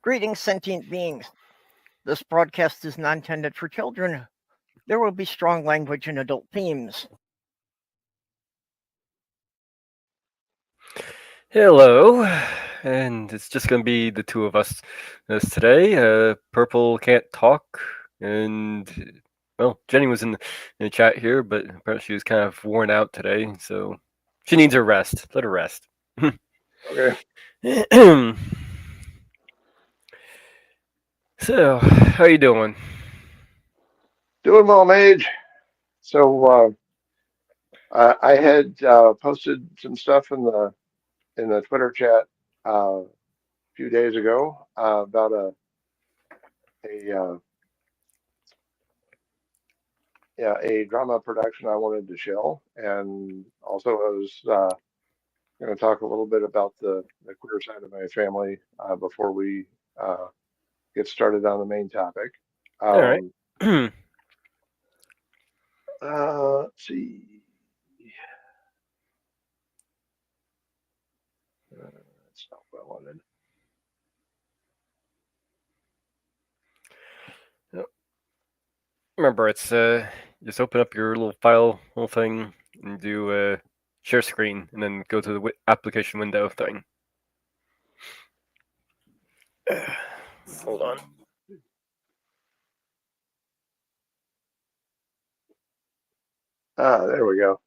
Greetings, sentient beings. This broadcast is not intended for children. There will be strong language and adult themes. Hello, and it's just going to be the two of us today. Purple can't talk, and well, Jenny was in the chat here, but apparently she was kind of worn out today, so she needs her rest. Let her rest. Okay. So, how you doing? Doing well, Mage. So I had posted some stuff in the Twitter chat a few days ago about a drama production I wanted to show, and also I was going to talk a little bit about the queer side of my family before we get started on the main topic. All right. Let's see. That's not what I wanted. Remember, it's just open up your little file, little thing, and do share screen, and then go to the application window thing. Hold on. There we go.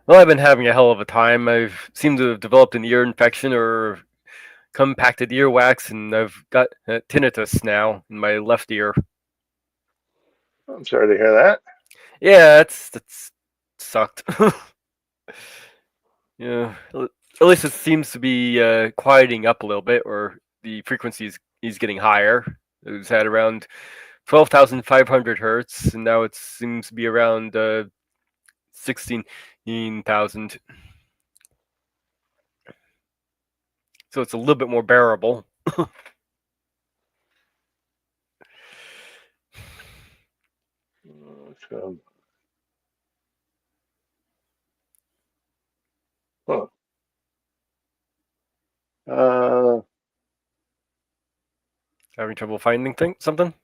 Well, I've been having a hell of a time. I've seemed to have developed an ear infection or compacted earwax, and I've got tinnitus now in my left ear. I'm sorry to hear that. Yeah, that's sucked. Yeah, at least it seems to be quieting up a little bit, or the frequency is getting higher. It was at around 12,500 hertz, and now it seems to be around 16,000. So it's a little bit more bearable. Having trouble finding something?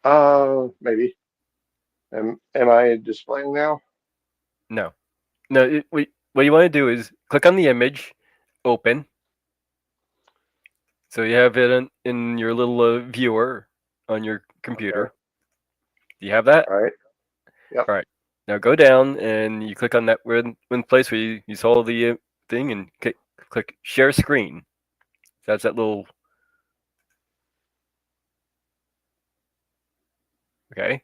Maybe. Am I displaying now? No. What you want to do is click on the image, open. So you have it in your little viewer on your computer. Okay. Do you have that? All right. Yep. All right. Now go down and you click on that one place where you saw the thing and click share screen. So that's that little. Okay.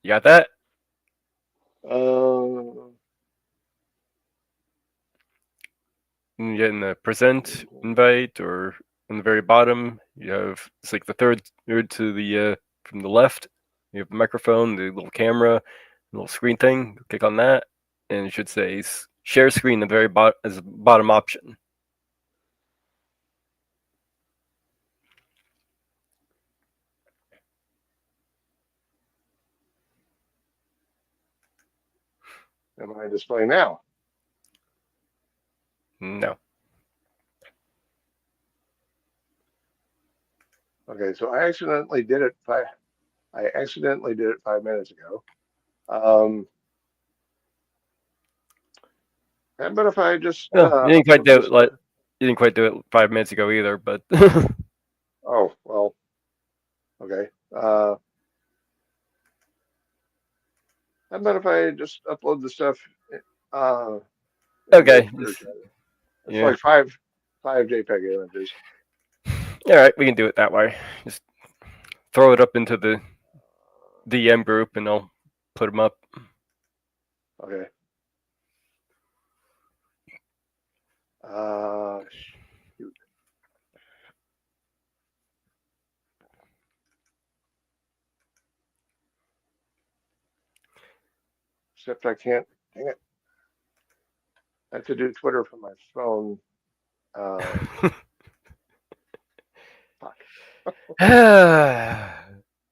You got that? And you get in the present invite, or on the very bottom, you have it's like the third to the from the left. You have the microphone, the little camera, the little screen thing. Click on that, and it should say share screen at the very bottom as a bottom option. Am I displaying now? No. Okay, so I accidentally did it 5 minutes ago. But if I just you didn't quite do it. You didn't quite do it 5 minutes ago either, but. Oh well. Okay. How about if I just upload the stuff? Okay. It's like five JPEG images. All right, we can do it that way. Just throw it up into the DM group, and I'll put them up. Okay. Shoot. Except I can't. Dang it. I have to do Twitter from my phone. Fuck.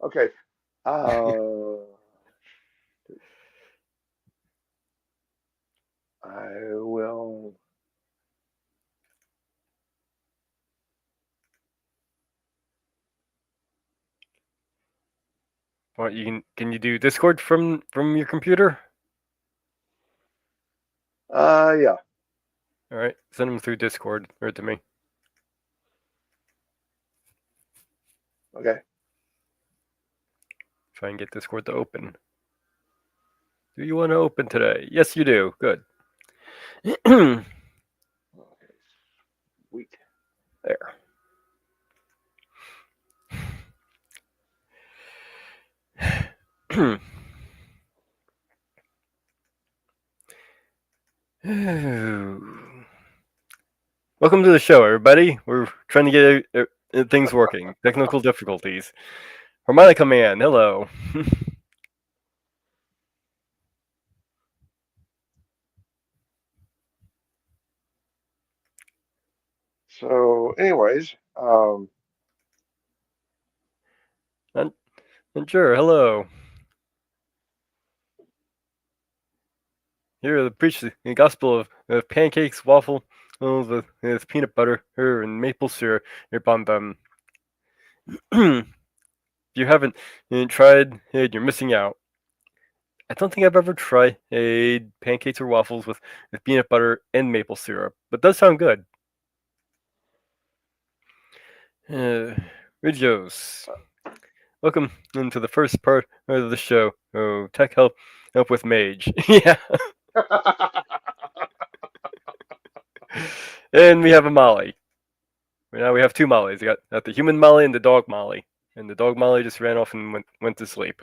Okay. 。 . 。 . 。 . 。 . 。 . 。 . 。 . 。 . 。 . 。 . 。 . 。 . 。 . 。 . 。 . 。 . 。 。 . 。 。 。 . 。 。 . . 。 。 。 。 。 。 。 . 。 。 . 。 。 . 。What can you do Discord from your computer? Yeah. All right, send them through Discord or to me. Okay. Try and get Discord to open. Do you want to open today? Yes, you do. Good. Okay. Sweet. There. Welcome to the show, everybody. We're trying to get things working. Technical difficulties. Harmonica Man, hello. So, anyways, And sure, hello. Here, preach the gospel of pancakes, waffle, with peanut butter and maple syrup upon them. If you haven't tried it, you're missing out. I don't think I've ever tried pancakes or waffles with peanut butter and maple syrup, but it does sound good. Ridios. Welcome into the first part of the show. Oh, tech help with Mage. Yeah. And we have a Molly. Now we have two Mollies. We got the human Molly and the dog Molly. And the dog Molly just ran off and went to sleep.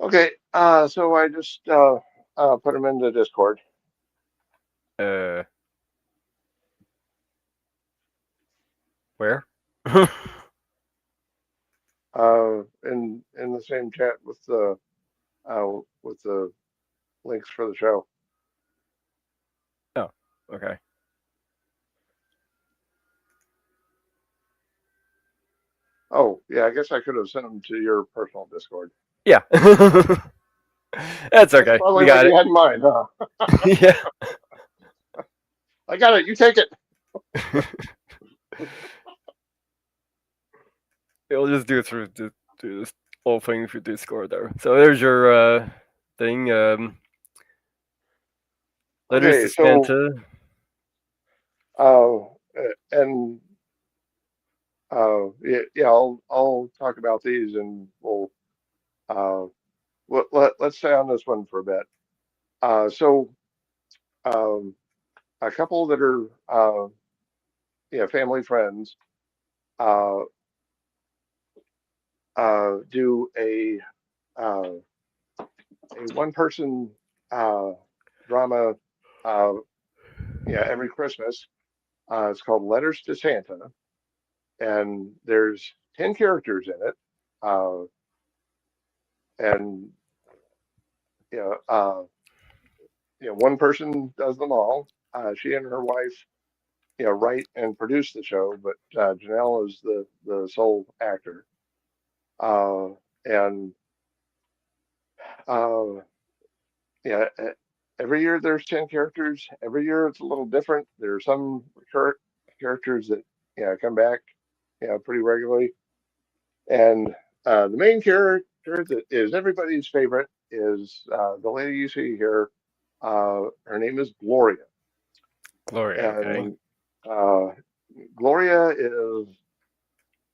okay. So I just put them into Discord. Where? In the same chat with the links for the show. Oh, okay. Oh, yeah. I guess I could have sent them to your personal Discord. Yeah. That's okay. Probably We got what it. you had in mind, huh? Yeah. I got it. You take it. We'll just do it through this whole thing through Discord there. So there's your thing. Letters to Santa. And yeah, I'll talk about these, and we'll let's stay on this one for a bit. So a couple that are family friends do a one-person drama every Christmas. It's called Letters to Santa, and there's 10 characters in it, and one person does them all. She and her wife write and produce the show, but Janelle is the sole actor. And every year there's 10 characters. Every year it's a little different. There are some recurrent characters that come back pretty regularly. And the main character that is everybody's favorite is the lady you see here. Her name is Gloria. Gloria, And okay. Gloria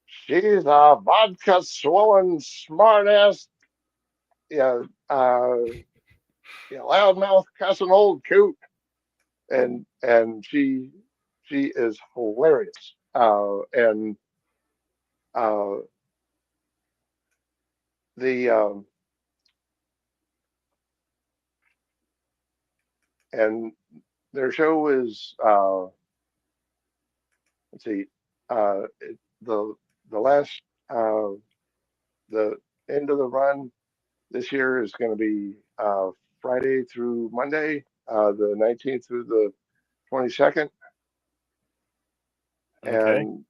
she's a vodka swollen smartass, loudmouth cussing old coot, and she is hilarious. And and their show is let's see, the last the end of the run this year is going to be Friday through Monday, the 19th through the 22nd. Okay. And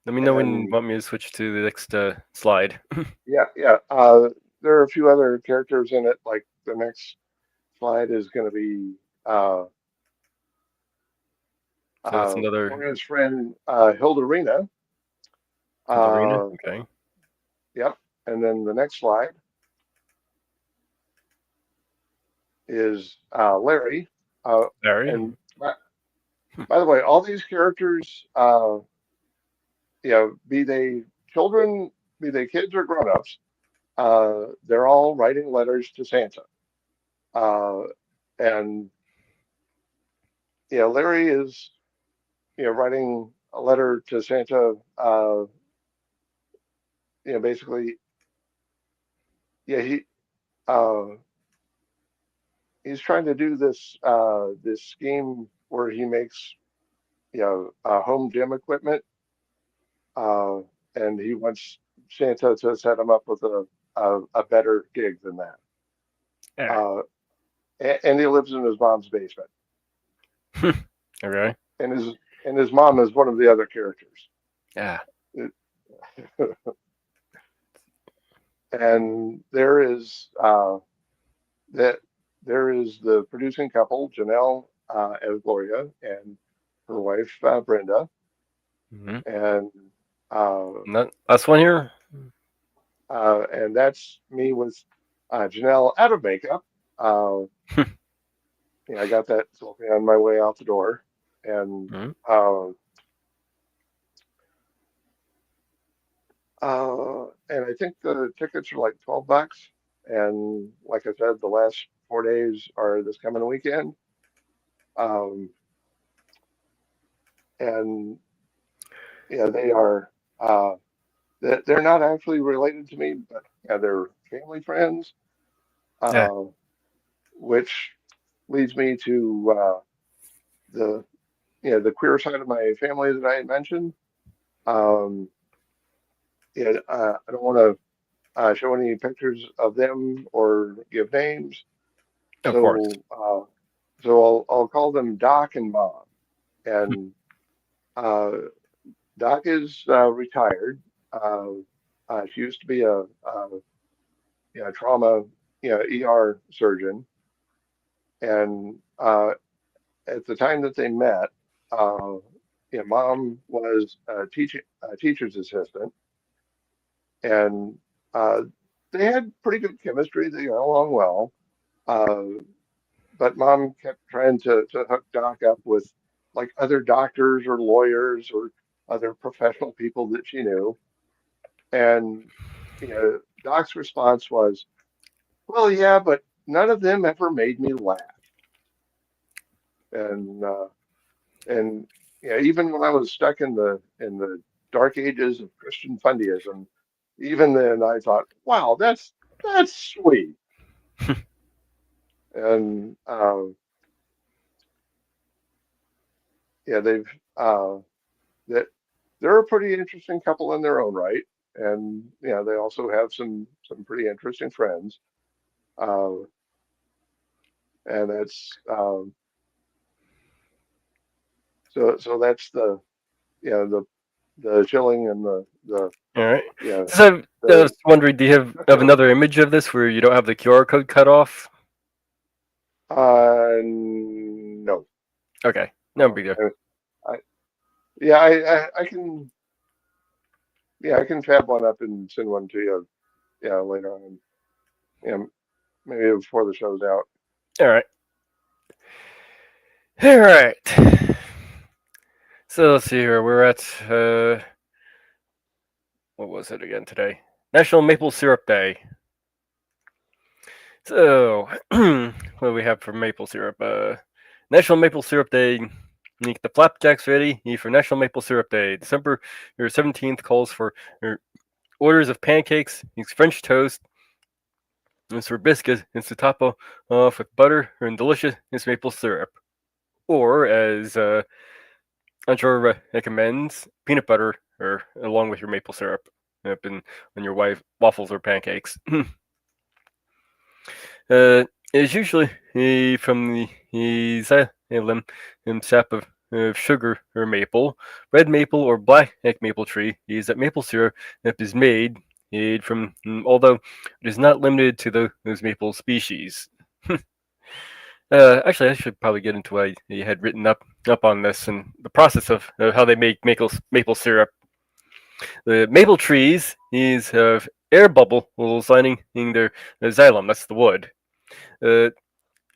let me know when you want me to switch to the next slide. Yeah. There are a few other characters in it. Like the next slide is going to be So that's another Florian's friend, Hildarina. arena. Okay. Yep. And then the next slide is Larry. Larry. And by the way, all these characters, be they children, be they kids or grown-ups, they're all writing letters to Santa. And Larry is writing a letter to Santa. Basically, he he's trying to do this this scheme where he makes home gym equipment, and he wants Santa to set him up with a better gig than that. Yeah. And he lives in his mom's basement. Okay. And his mom is one of the other characters. Yeah. And there is the producing couple, Janelle as Gloria, and her wife Brenda, Mm-hmm. and last one here. and that's me with Janelle out of makeup. I got that selfie on my way out the door, and and I think the tickets are like $12. And like I said, the last 4 days are this coming weekend. And they are. They're not actually related to me, but they're family friends. Which leads me to the queer side of my family that I had mentioned. I don't want to show any pictures of them or give names. Of course. So I'll call them Doc and Mom. And Doc is retired. She used to be a trauma ER surgeon. And at the time that they met, Mom was a teacher's assistant, and they had pretty good chemistry. They got along well, but Mom kept trying to hook Doc up with like other doctors or lawyers or other professional people that she knew, and Doc's response was, "Well, yeah, but none of them ever made me laugh." And even when I was stuck in the dark ages of Christian fundyism, even then I thought, wow, that's sweet. And they've they're a pretty interesting couple in their own right, and they also have some pretty interesting friends, and that's so that's the chilling and the all right. So I was wondering, do you have another image of this where you don't have the QR code cut off? No. Okay, no big deal. I can. I can fab one up and send one to you. Later on. Maybe before the show's out. All right. All right. So let's see here. We're at what was it again today? National Maple Syrup Day. So what do we have for maple syrup? National Maple Syrup Day. You get the flapjacks ready for National Maple Syrup Day. December 17th calls for orders of pancakes, French toast, and for biscuits, it's to top off with butter and delicious maple syrup. Or, as Andrew recommends, peanut butter or along with your maple syrup on your waffles or pancakes. It's usually from the xylem sap of sugar or maple, red maple or black maple tree. Is that maple syrup is made from, although it is not limited to those maple species. Actually, I should probably get into what you had written up on this and the process of how they make maple syrup. The maple trees have air bubbles lining in their xylem. That's the wood. Uh,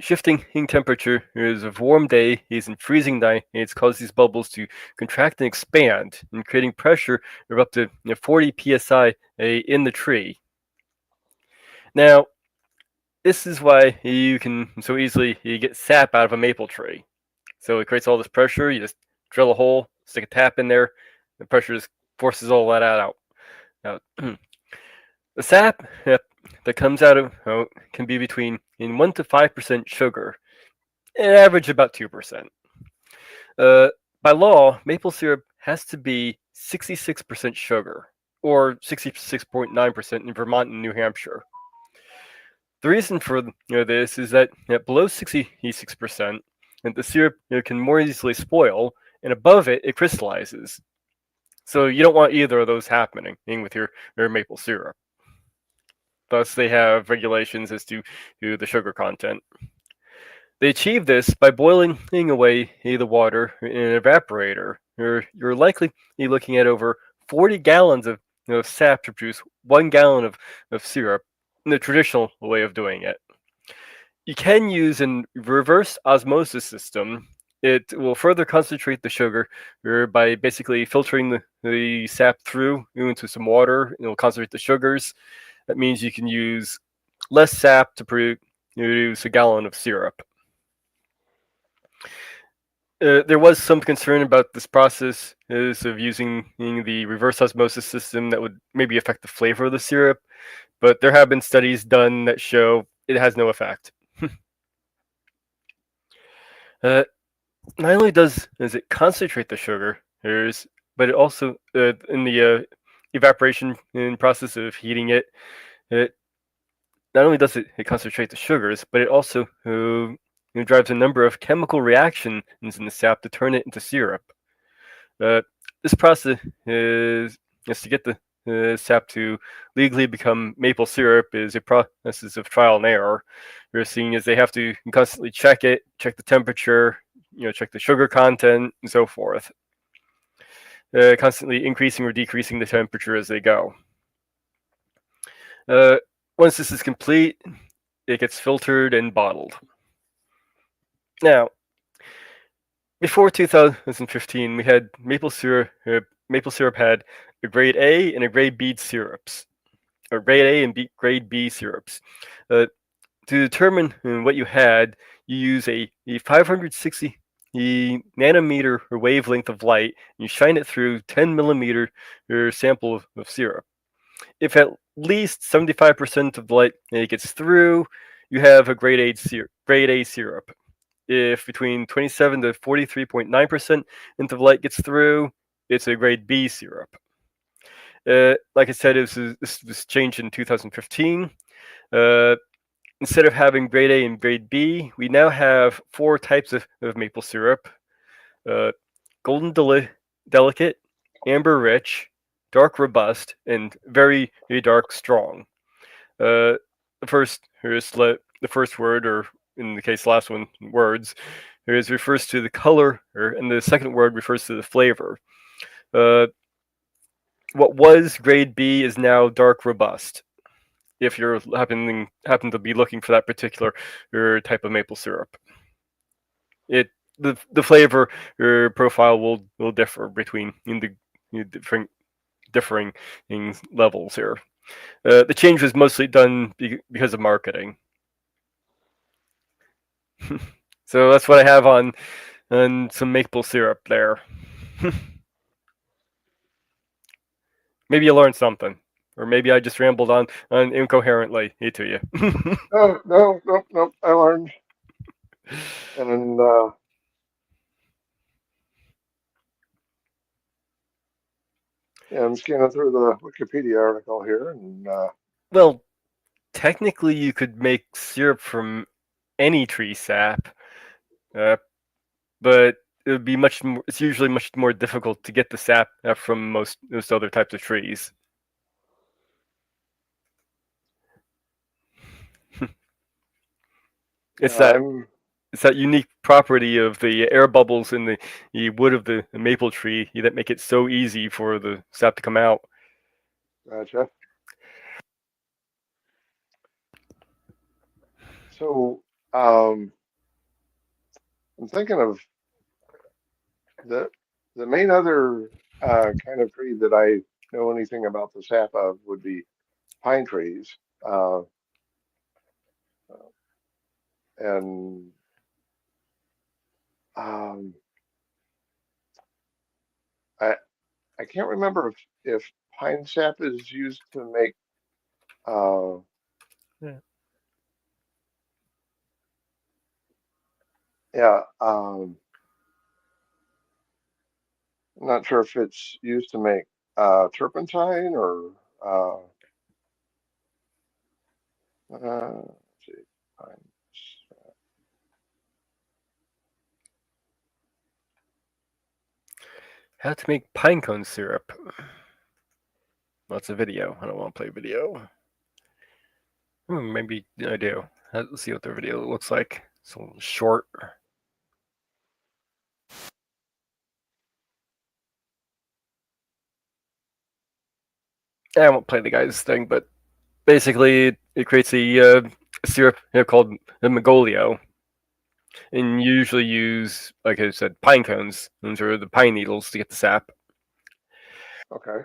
Shifting in temperature is a warm day is in freezing night. It's caused these bubbles to contract and expand, and creating pressure of up to 40 psi in the tree. Now, this is why you can so easily get sap out of a maple tree. So it creates all this pressure. You just drill a hole, stick a tap in there, the pressure just forces all that out. Now, the sap that comes out of can be between 1 to 5% sugar, an average about 2%. By law, maple syrup has to be 66% sugar, or 66.9% in Vermont and New Hampshire. The reason for this is that below 66%, the syrup can more easily spoil, and above it, it crystallizes. So you don't want either of those happening with your maple syrup. Thus, they have regulations as to the sugar content. They achieve this by boiling away the water in an evaporator. You're likely looking at over 40 gallons of sap to produce 1 gallon of syrup in the traditional way of doing it. You can use a reverse osmosis system. It will further concentrate the sugar by basically filtering the sap through into some water. It will concentrate the sugars. That means you can use less sap to produce a gallon of syrup. There was some concern about this process of using the reverse osmosis system that would maybe affect the flavor of the syrup, but there have been studies done that show it has no effect. Not only does it concentrate the sugar, but it also in the evaporation process of heating it, not only does it concentrate the sugars, but it also drives a number of chemical reactions in the sap to turn it into syrup. This process is to get the sap to legally become maple syrup is a process of trial and error. You're seeing is they have to constantly check it, check the temperature, check the sugar content, and so forth. Constantly increasing or decreasing the temperature as they go. Once this is complete, it gets filtered and bottled. Now, before 2015, we had maple syrup. Maple syrup had a grade A and a grade B syrups, or grade A and grade B syrups. To determine what you had, you use a 560 nanometer wavelength of light. And you shine it through 10 millimeter sample of syrup. If at least 75% of the light gets through, you have a grade A syrup. If between 27 to 43.9% of the light gets through, it's a grade B syrup. Like I said, this was changed in 2015. Instead of having grade A and grade B, we now have 4 types of maple syrup. Golden delicate, amber rich, dark robust, and very, very dark strong. The first word, or in the case last one, words, refers to the color, and the second word refers to the flavor. What was grade B is now dark robust, if you're happen to be looking for that particular type of maple syrup. The flavor profile will differ between the differing levels here. The change was mostly done because of marketing. So that's what I have on some maple syrup there. Maybe you learned something, or maybe I just rambled on incoherently to you. No. I learned, and yeah, I'm scanning through the Wikipedia article here, and well, technically, you could make syrup from any tree sap, but it would be much more. It's usually much more difficult to get the sap from most other types of trees. I'm it's that unique property of the air bubbles in the wood of the maple tree that make it so easy for the sap to come out. Gotcha. So, I'm thinking of the main other kind of tree that I know anything about the sap of would be pine trees, uh, and um, I I can't remember if pine sap is used to make uh, Yeah. yeah. I'm not sure if it's used to make turpentine or let's see, pine. How to make pine cone syrup. Lots of video. I don't want to play video. Maybe I do. Let's see what the video looks like. It's a little short. I won't play the guy's thing, but basically it creates a syrup called the Magolio. And you usually use, like I said, pine cones. Those are the pine needles to get the sap. Okay.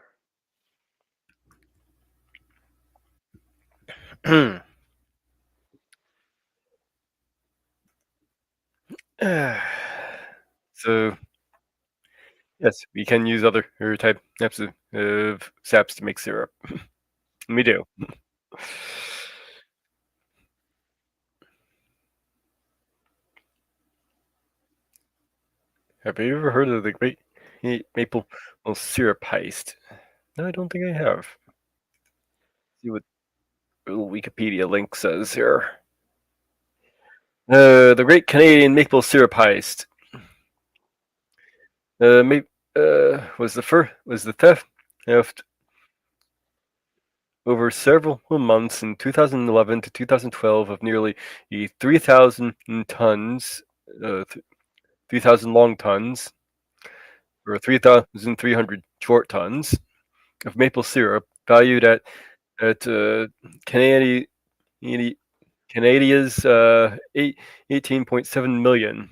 So yes, we can use other types of saps to make syrup. We do. Have you ever heard of the Great Maple Syrup Heist? No, I don't think I have. See what the Wikipedia link says here. The Great Canadian Maple Syrup Heist. Was the theft over several months in 2011 to 2012 of nearly 3,000 tons, 3,000 long tons, or 3,300 short tons of maple syrup, valued at Canadia's 18.7 million.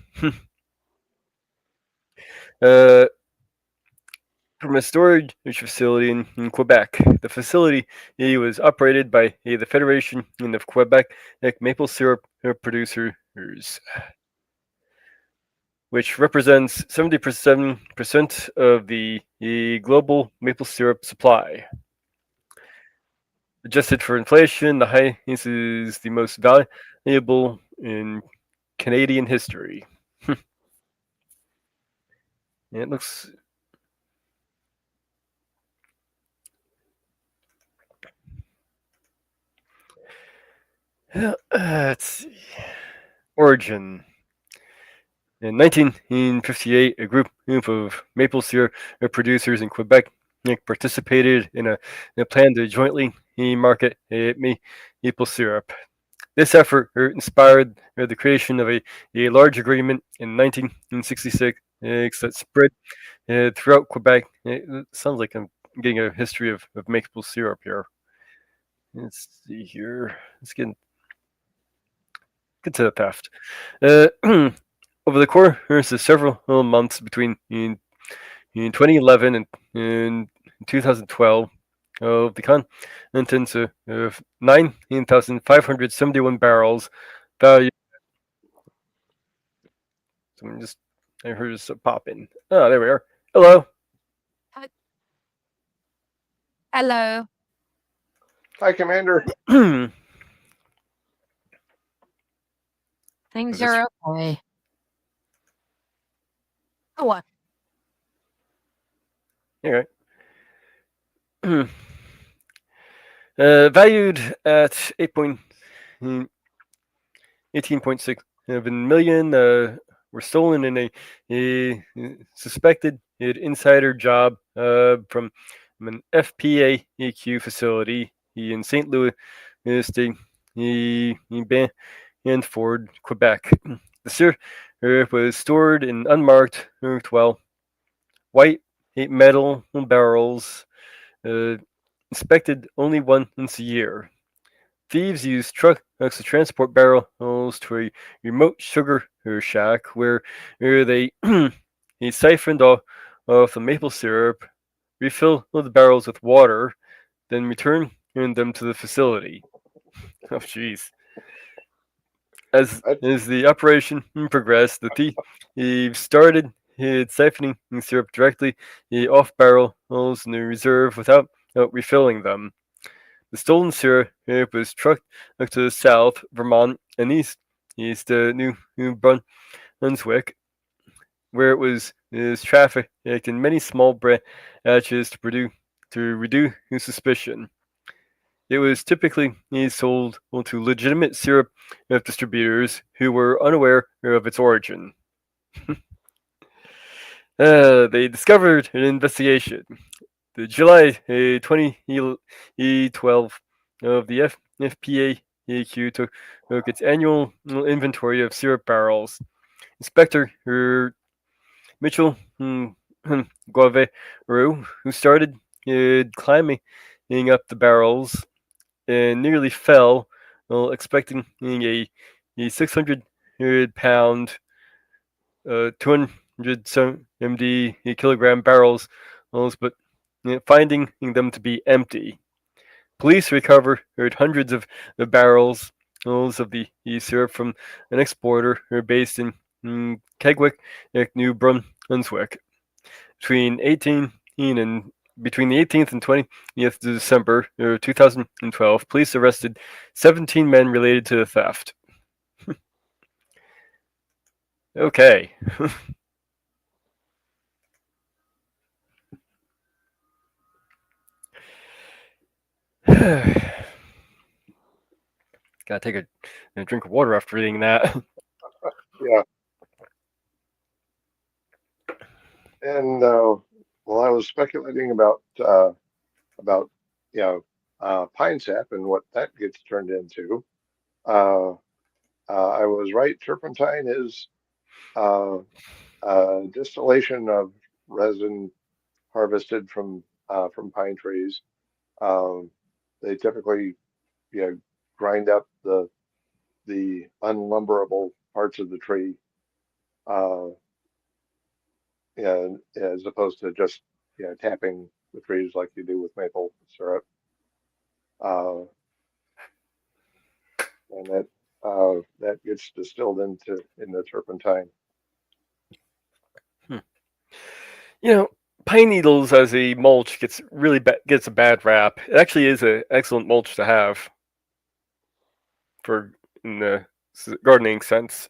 From a storage facility in Quebec. The facility was operated by the Federation of Quebec Maple Syrup Producers, which represents 70% of the global maple syrup supply. Adjusted for inflation, the highest is the most valuable in Canadian history. It looks. Let's see. Origin. In 1958, a group of maple syrup producers in Quebec participated in a plan to jointly market maple syrup. This effort inspired the creation of a large agreement in 1966 that spread throughout Quebec. It sounds like I'm getting a history of maple syrup here. Let's see here. Let's get to the theft. Over the course of several months between in 2011 and 2012, of the contents of 19,571 barrels value. Someone just, I heard us pop in. Oh, there we are. Hello. Hello. Hi, Commander. Things Is this- are okay. Oh, what? Okay. Valued at 18.67 million, were stolen in a suspected insider job from an FPAQ facility in St. Louis State, Ford, Quebec. The syrup was stored in unmarked, white metal barrels, inspected only once a year. Thieves used trucks to transport barrels to a remote sugar shack where they siphoned off the maple syrup, refilled the barrels with water, then returned them to the facility. Oh, jeez. As the operation progressed, the thieves started siphoning syrup directly off barrels in the reserve without refilling them. The stolen syrup was trucked to South Vermont and East New Brunswick, where it was trafficked in many small batches to reduce suspicion. It was typically sold to legitimate syrup distributors who were unaware of its origin. They discovered an investigation. The July 2012 of the FPAQ took its annual inventory of syrup barrels. Inspector Mitchell Guaveru, who started climbing up the barrels and nearly fell while expecting a 600-pound, 270 kilogram barrels, but finding them to be empty. Police recovered hundreds of the barrels of the syrup from an exporter based in Kegwick, New Brunswick. Between the 18th and 20th of December 2012, police arrested 17 men related to the theft. Okay. Gotta take a drink of water after reading that. Yeah. And while I was speculating about pine sap and what that gets turned into, I was right. Turpentine is distillation of resin harvested from pine trees. Um, they typically, grind up the unlumberable parts of the tree, uh, and as opposed to just tapping the trees like you do with maple syrup. Uh, and that gets distilled into turpentine. Pine needles as a mulch gets a bad rap. It actually is an excellent mulch to have for in the gardening sense.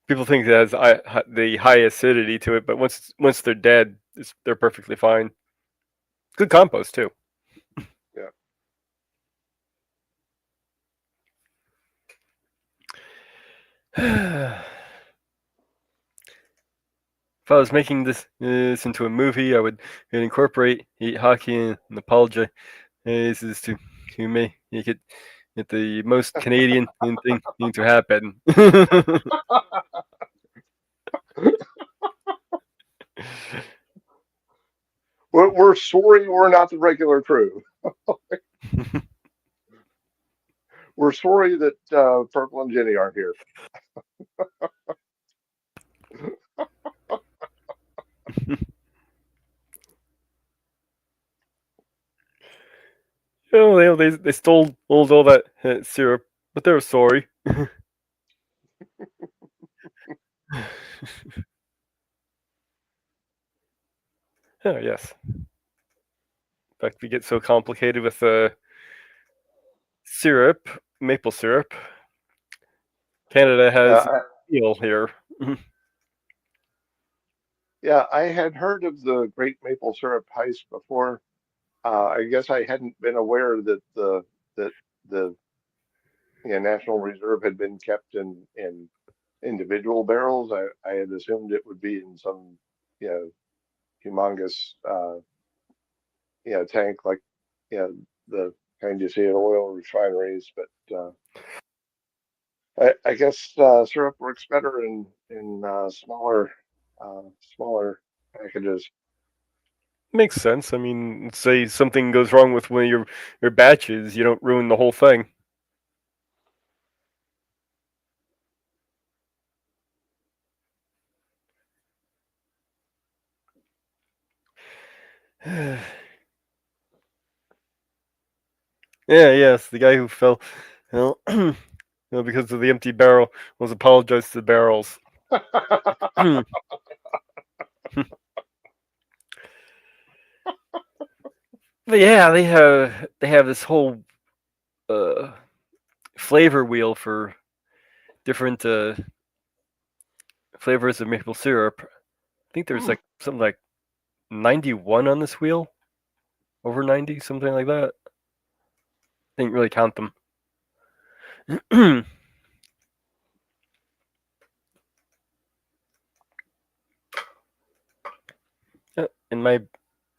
People think it has the high acidity to it, but once they're dead, they're perfectly fine. Good compost too. Yeah. If I was making this into a movie, I would incorporate eat hockey and apologize to make it the most Canadian thing to happen. We're sorry we're not the regular crew. We're sorry that Purple and Jenny aren't here. They stole all that syrup, but they were sorry. Oh, yes. In fact, we get so complicated with syrup, maple syrup. Canada has eel here. Yeah, I had heard of the Great Maple Syrup Heist before. I guess I hadn't been aware that the National Reserve had been kept in individual barrels. I had assumed it would be in some humongous tank like the kind you see at oil refineries, but I guess syrup works better in smaller smaller packages. Makes sense. I mean, say something goes wrong with one of your batches, you don't ruin the whole thing. Yeah, yes, the guy who fell, well, because of the empty barrel, was apologized to the barrels. But yeah, they have this whole flavor wheel for different flavors of maple syrup. I think there's like something like 91 on this wheel, over 90, something like that. Didn't really count them. And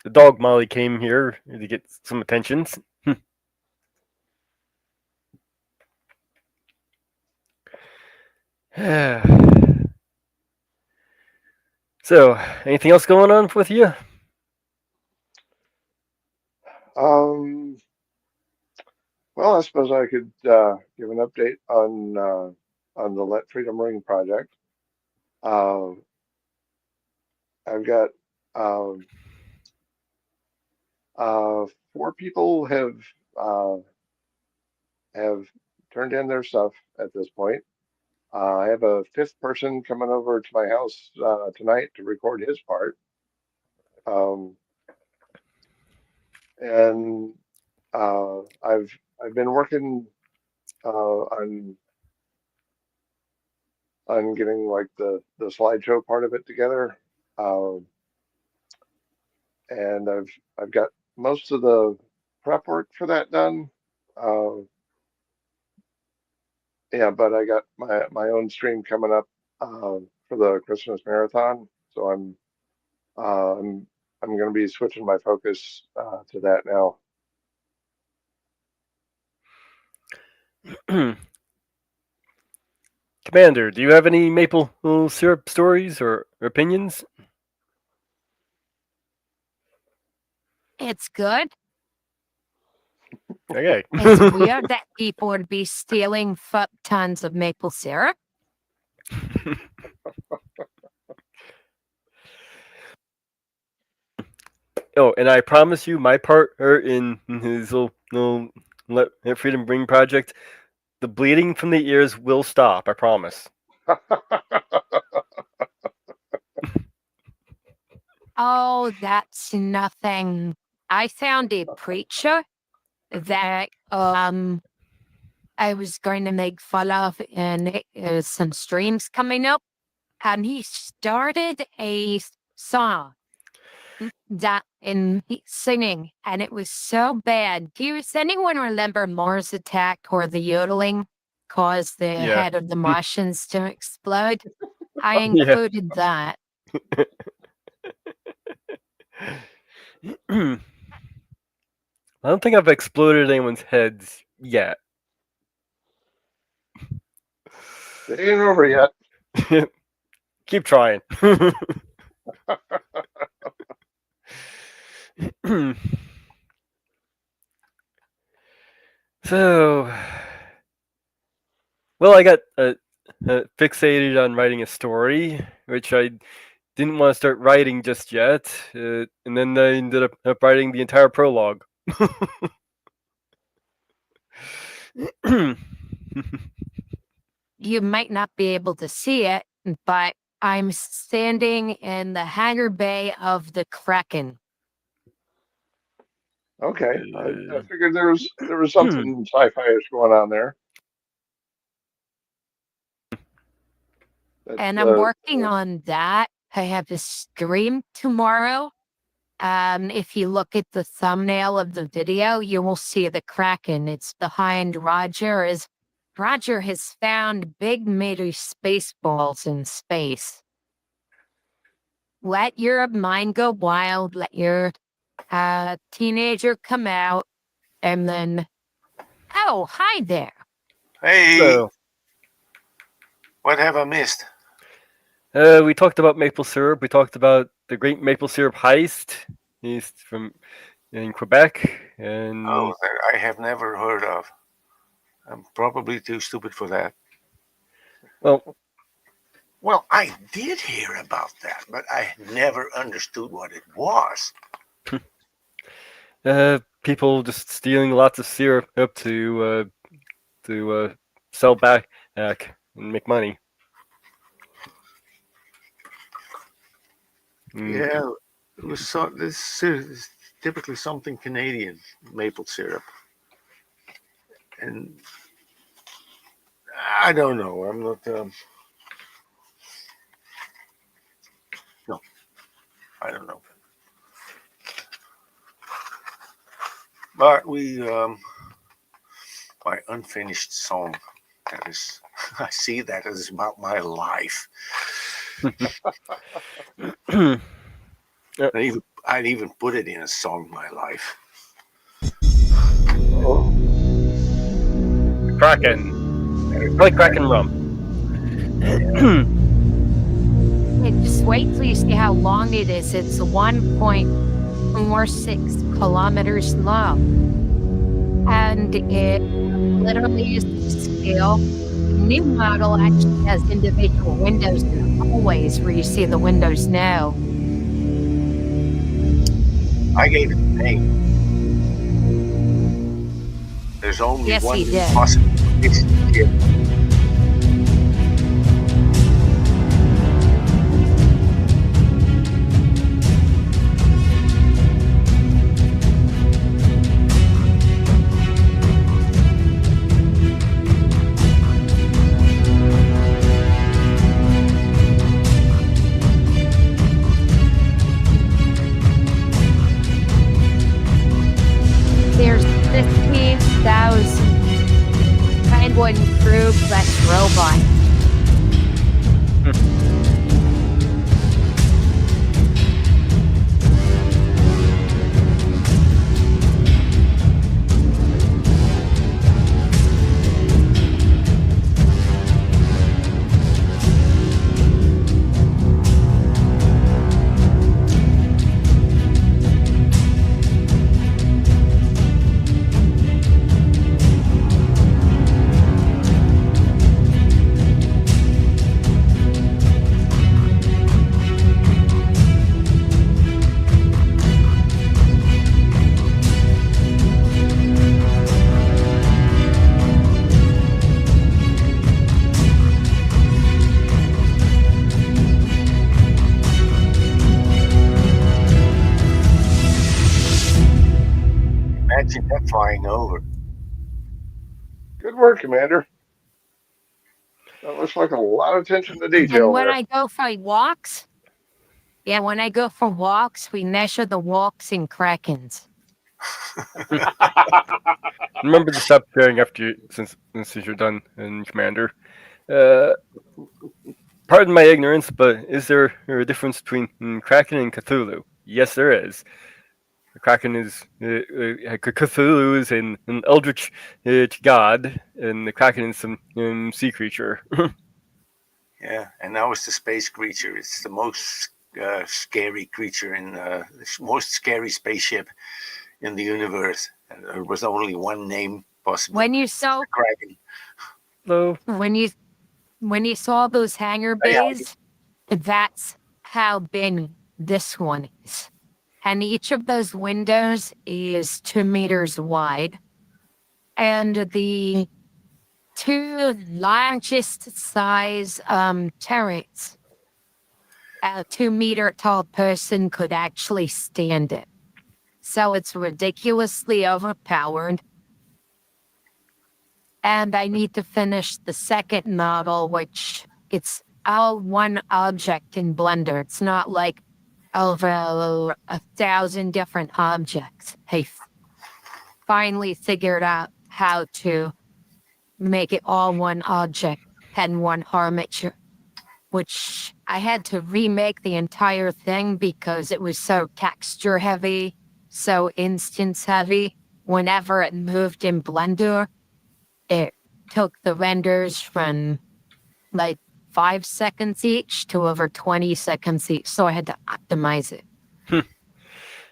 the dog Molly came here to get some attentions. So, anything else going on with you? Well, I suppose I could give an update on the Let Freedom Ring project. I've got um, 4 people have turned in their stuff at this point. I have a 5th person coming over to my house tonight to record his part. And I've been working on getting like the slideshow part of it together, and I've got most of the prep work for that done. Yeah, but I got my own stream coming up for the Christmas marathon, so I'm going to be switching my focus to that now. Commander, do you have any maple syrup stories or opinions? It's good. Okay. It's weird that people would be stealing fuck tons of maple syrup. Oh, and I promise you, my partner in his little Let Freedom Ring project, the bleeding from the ears will stop. I promise. Oh, that's nothing. I found a preacher that I was going to make fun of in some streams coming up, and he started a song that in singing, and it was so bad. Does anyone remember Mars Attack, or the yodeling caused the Yeah. head of the Martians to explode? I Yeah. included that. I don't think I've exploded anyone's heads yet. It ain't over yet. Keep trying. So, well, I got fixated on writing a story, which I didn't want to start writing just yet, and then I ended up writing the entire prologue. You might not be able to see it, but I'm standing in the hangar bay of the Kraken. Okay, I figured there was something sci-fi-ish going on there. And I'm working on that. I have a stream tomorrow. If you look at the thumbnail of the video, you will see the Kraken. It's behind Roger. Roger has found big meaty space balls in space. Let your mind go wild. Let your teenager come out, and then, oh, hi there. Hey, So, What have I missed? We talked about maple syrup. We talked about the great maple syrup heist. He's from in Quebec, and Oh, that I have never heard of. I'm probably too stupid for that. well, Well, I did hear about that, but I never understood what it was. people just stealing lots of syrup up to sell back and make money. Yeah, it was this is typically something Canadian, maple syrup, and I don't know. I'm not. No, I don't know. But my unfinished song. That is, I see that as about my life. I'd even put it in a song, my life. Oh, Kraken. I like Kraken rum. Hey, just wait till you see how long it is. It's 1.46 kilometers long. And it literally is to scale. The new model actually has individual windows in the hallways where you see the windows now. I gave it a name. There's only Yes, one he did. possible reason to give it. There's 15,000 penguin crew plus robot. Imagine that flying over. good work, Commander. That looks like a lot of attention to detail And when there. I go for walks, when I go for walks, we measure the walks in Krakens. Remember to stop sharing after since you're done, Commander. Pardon my ignorance, but is there a difference between Kraken and Cthulhu? Yes, there is. The Kraken is Cthulhu is an eldritch god, and the Kraken is some sea creature. Yeah, and now it's the space creature. It's the most scary creature in the most scary spaceship in the universe. And there was only one name possible. When you saw Kraken. So when you saw those hangar bays, that's how big this one is. And each of those windows is 2 meters wide. And the two largest size turrets, a 2 meter tall person could actually stand it. So it's ridiculously overpowered. And I need to finish the second model, which it's all one object in Blender. It's not like over 1,000 different objects. I finally figured out how to make it all one object and one armature, which I had to remake the entire thing because it was so texture heavy, so instance heavy. Whenever it moved in Blender, it took the renders from like 5 seconds each to over 20 seconds each. So I had to optimize it.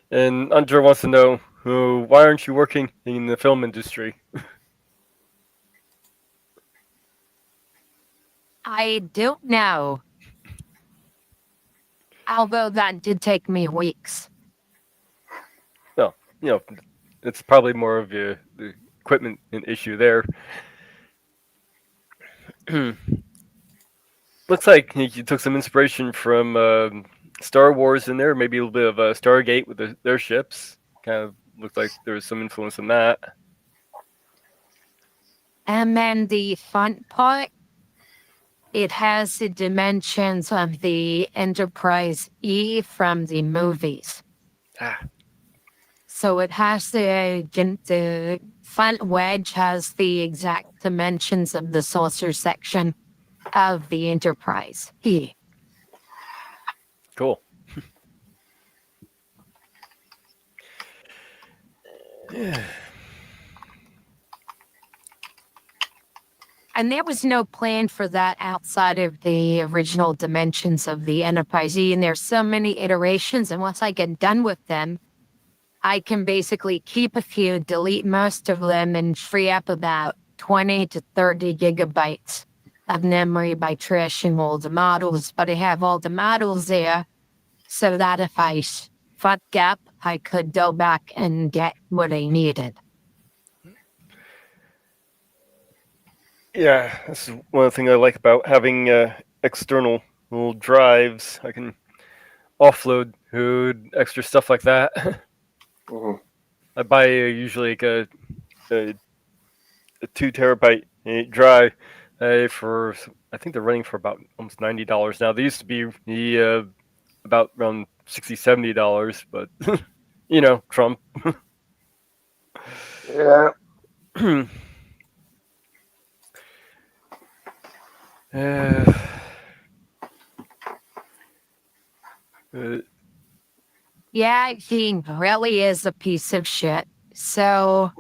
And Andrea wants to know, why aren't you working in the film industry? I don't know. Although that did take me weeks. Well, it's probably more of the equipment issue there. Looks like you took some inspiration from Star Wars in there, maybe a little bit of Stargate with their ships. Kind of looked like there was some influence in that. And then the front part, it has the dimensions of the Enterprise E from the movies. Ah. So it has the front wedge has the exact dimensions of the saucer section of the Enterprise E. Cool. Yeah. And there was no plan for that outside of the original dimensions of the Enterprise E. And there's so many iterations. And once I get done with them, I can basically keep a few, delete most of them, and free up about 20 to 30 gigabytes of memory by trashing all the models. But I have all the models there so that if I fuck up, I could go back and get what I needed. Yeah, this is one of the things I like about having external little drives. I can offload extra stuff like that. Mhm. I buy usually like a 2 terabyte drive for, I think they're running for about almost $90 now. They used to be about around $60-$70, but Trump. Yeah. Yeah, he really is a piece of shit. So,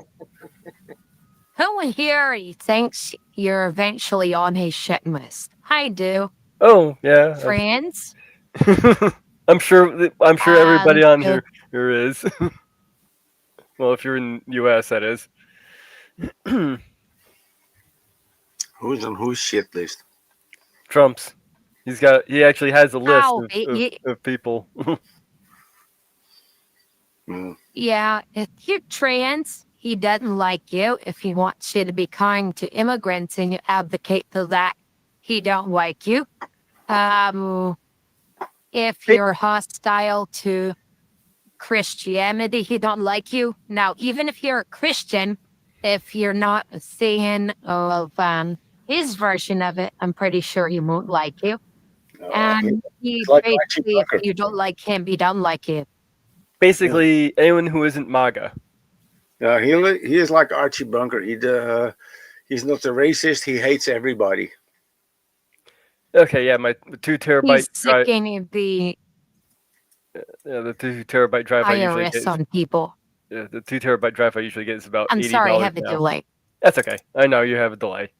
who here thinks you're eventually on his shit list? I do. Oh yeah, Friends? I'm sure everybody on the- here is. Well, if you're in U.S., that is. Who's on whose shit list? Trump's. He actually has a list Oh, of people. Mm. yeah, if you're trans, he doesn't like you. If he wants you to be kind to immigrants and you advocate for that, he don't like you. If you're hostile to Christianity, he don't like you. Now, even if you're a Christian, if you're not a fan of his version of it, I'm pretty sure he won't like you. And he it's like Archie basically, if Bunker. you don't like him, he don't like you. Basically, anyone who isn't MAGA. He is like Archie Bunker. He's not a racist. He hates everybody. Okay, yeah, my 2 terabyte He's drive. sicking the The 2 terabyte drive I usually get. IRS on people. Yeah, the 2 terabyte drive I usually get is about I'm $80 sorry, I have a now. delay. That's okay. I know you have a delay.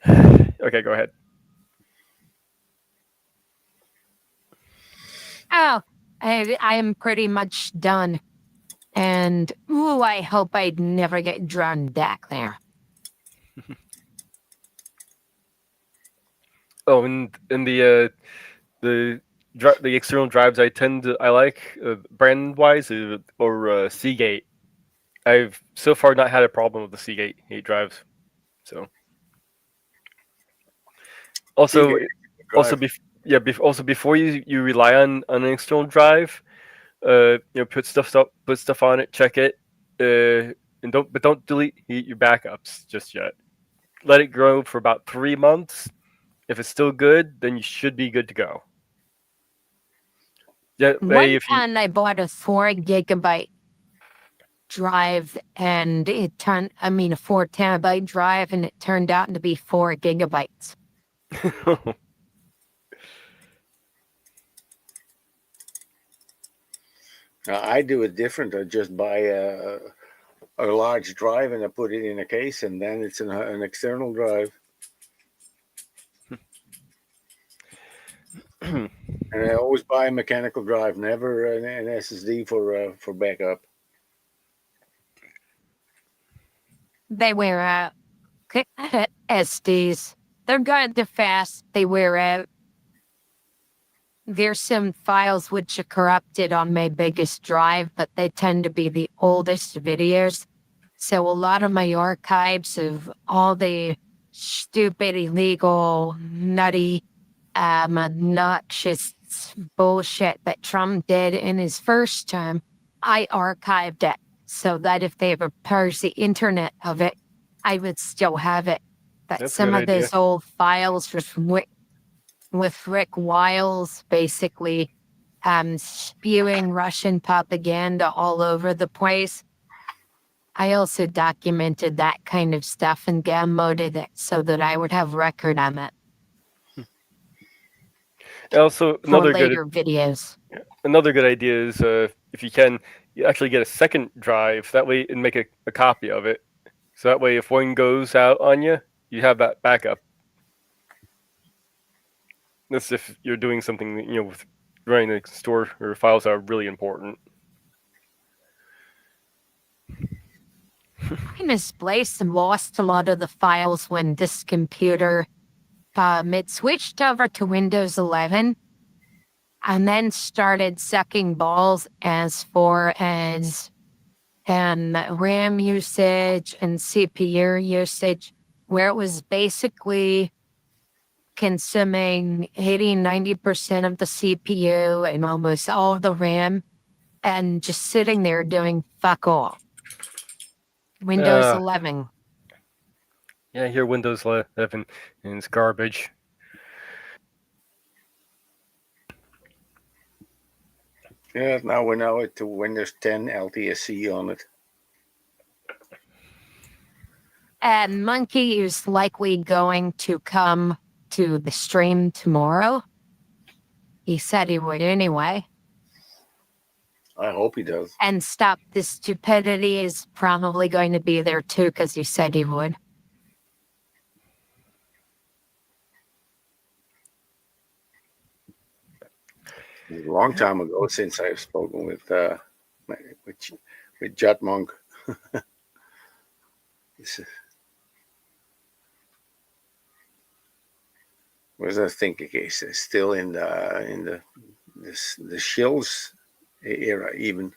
Okay, go ahead. Oh, I am pretty much done. And, ooh, I hope I'd never get drawn back there. Oh, and the external drives I like brand wise or Seagate. I've so far not had a problem with the Seagate 8 drives. So also Drive. also before you rely on an external drive, put stuff on it, check it, and don't delete your backups just yet. Let it grow for about 3 months. If it's still good, then you should be good to go. Yeah, One time I bought a 4 gigabyte drive and a 4 terabyte drive, and it turned out to be 4 gigabytes. I do it different. I just buy a large drive and I put it in a case, and then it's an external drive. And I always buy a mechanical drive, never an SSD for backup. They wear out. SDs. They're good, they're fast, they wear out. There's some files which are corrupted on my biggest drive, but they tend to be the oldest videos. So a lot of my archives of all the stupid, illegal, nutty, obnoxious bullshit that Trump did in his first term, I archived it so that if they ever purge the internet of it, I would still have it. But That's a some good of idea. those old files with Rick Wiles basically spewing Russian propaganda all over the place. I also documented that kind of stuff and downloaded it so that I would have record on it Also, for later videos. another good idea is if you can, you actually get a second drive. That way, and make a copy of it. So that way, if one goes out on you, you have that backup. That's if you're doing something, with trying to store or files that are really important. I misplaced and lost a lot of the files when this computer it switched over to Windows 11 and then started sucking balls as far as RAM usage and CPU usage, where it was basically consuming 80-90% of the CPU and almost all of the RAM and just sitting there doing fuck all. Windows 11. Yeah, I hear Windows 11 and it's garbage. Yeah, now we're now at the Windows 10 LTSC on it. And Monkey is likely going to come to the stream tomorrow. He said he would anyway. I hope he does. And Stop This Stupidity is probably going to be there too because he said he would. It was a long time ago since I've spoken with Judd Monk. Was I thinking case still in the Shills era even,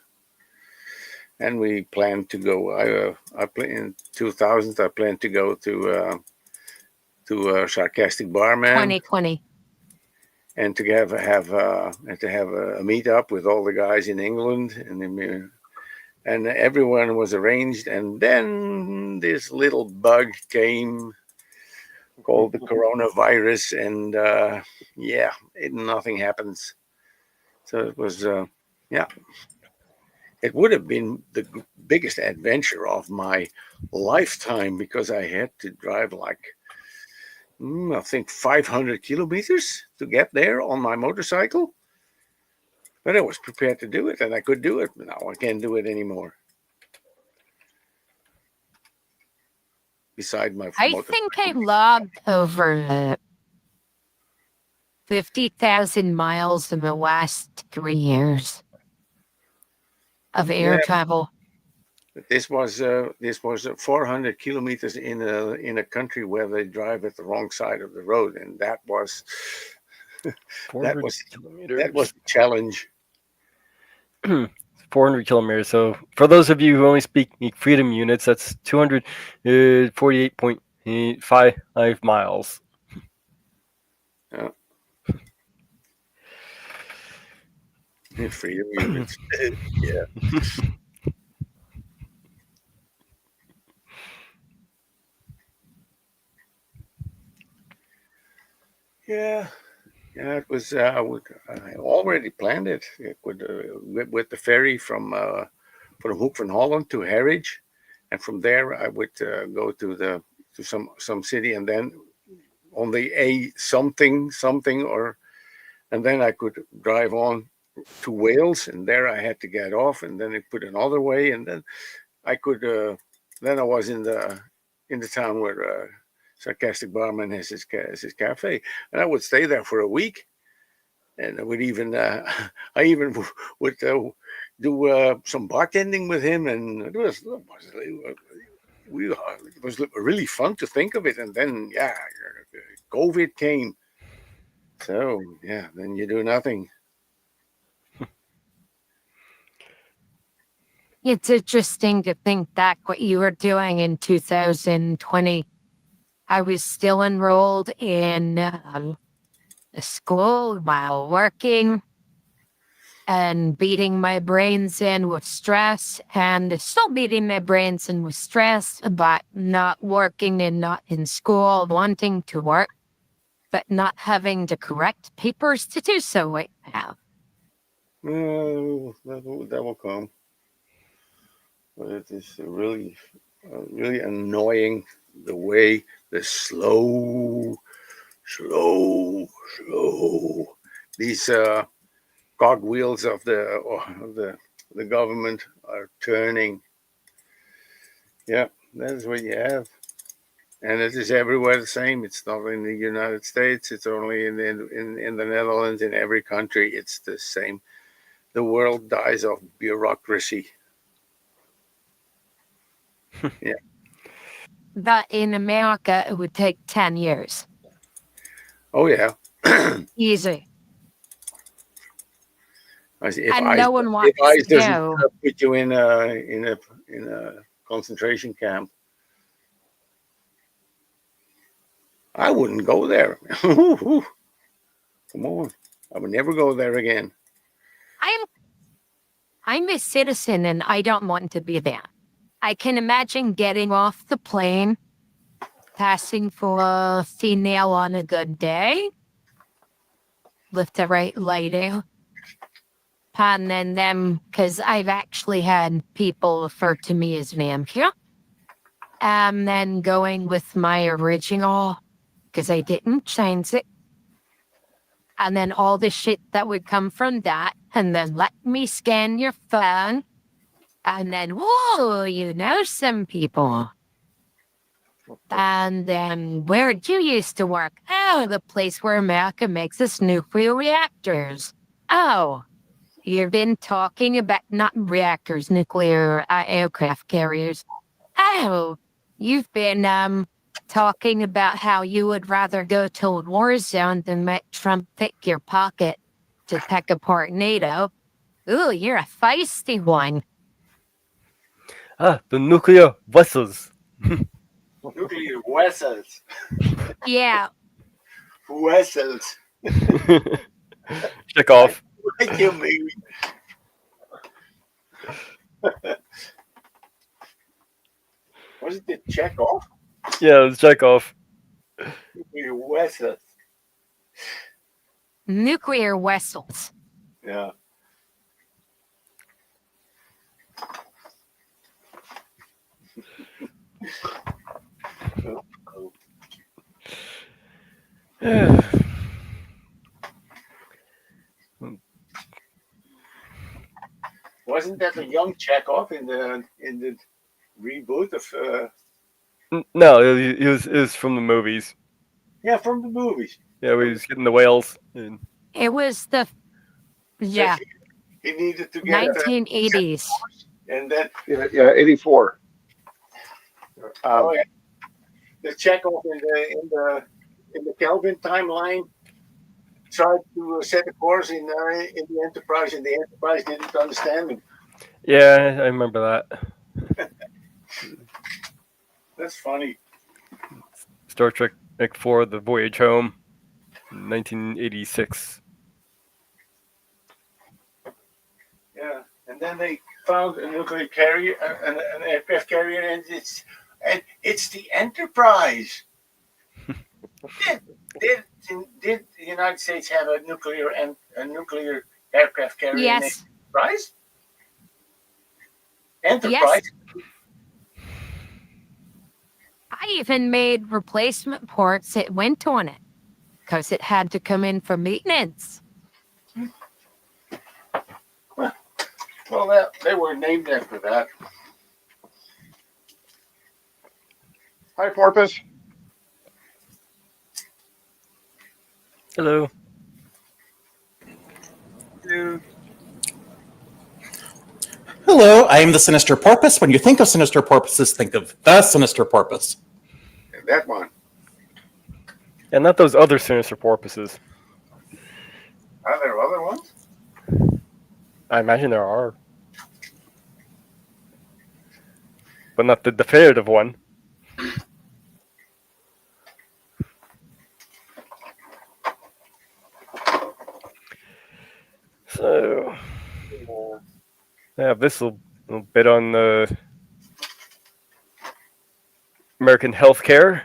and we plan to go. I plan in 2000. I plan to go to Sarcastic Barman 2020. and to have a meetup with all the guys in England, and everyone was arranged, and then this little bug came called the coronavirus, and nothing happens. So it was it would have been the biggest adventure of my lifetime because I had to drive like I think 500 kilometers to get there on my motorcycle. But I was prepared to do it, and I could do it. Now I can't do it anymore. Beside my I think I logged over 50,000 miles in the last 3 years of air travel. This was 400 kilometers in a country where they drive at the wrong side of the road, and that was that was the challenge. 400 kilometers. So for those of you who only speak freedom units, that's 248.5 miles. Yeah. Freedom units. Yeah. Yeah, it was. I already planned it. With the ferry from Hoek van Holland to Harwich, and from there I would go to some city, and then on the A something, and then I could drive on to Wales, and there I had to get off, and then I put another way, and then I could. Then I was in the town where. Sarcastic Barman has his cafe, and I would stay there for a week, and I would even would do some bartending with him, and it was really fun to think of it. And then COVID came, so yeah, then you do nothing. It's interesting to think back what you were doing in 2020. I was still enrolled in a school while working and beating my brains in with stress, and still beating my brains in with stress, but not working and not in school, wanting to work, but not having the correct papers to do so right now. That will come. But it is really annoying the way the slow these cogwheels of the government are turning. Yeah, that's what you have, and it is everywhere the same. It's not in the United States. It's only in the Netherlands. In every country, it's the same. The world dies of bureaucracy. Yeah. But in America, it would take 10 years. Oh yeah. Easy. If And no one wants ICE to doesn't go. put you in a concentration camp, I wouldn't go there. Come on, I would never go there again. I'm a citizen and I don't want to be there. I can imagine getting off the plane, passing for a female on a good day, with the right lighting, and then them, because I've actually had people refer to me as vampire, and then going with my original, because I didn't change it, and then all the shit that would come from that, and then let me scan your phone, and then, whoa, you know some people. And then, where'd you used to work? Oh, the place where America makes its nuclear reactors. Oh, you've been talking about not reactors, nuclear aircraft carriers. Oh, you've been talking about how you would rather go to a war zone than make Trump pick your pocket to pick apart NATO. Ooh, you're a feisty one. Ah, the nuclear vessels. Nuclear vessels. Yeah. Vessels. Check off. Like you, maybe. Was it the check off? Yeah, let's check off. Nuclear vessels. Nuclear vessels. Yeah. Wasn't that a young Chekhov in the reboot of? No, it was from the movies. Yeah, from the movies. Yeah, we was getting the whales. And It was the, yeah, He needed to get 1980s. and then 84. oh yeah, the Chekhov in the Kelvin timeline tried to set a course in the Enterprise, and the Enterprise didn't understand him. yeah, I remember that. That's funny. Star Trek 4, The Voyage Home, 1986. Yeah, and then they found a nuclear carrier, an aircraft carrier, and it's the Enterprise. Did the United States have a nuclear aircraft carrier in Yes. Enterprise? Enterprise. Yes. I even made replacement parts that went on it because it had to come in for maintenance. Well, they were named after that. Hi, Porpoise. Hello, I am the Sinister Porpoise. When you think of Sinister Porpoises, think of the Sinister Porpoise. That one. And not those other sinister porpoises. Are there other ones? I imagine there are. But not the definitive one. So, I have this little bit on the American healthcare.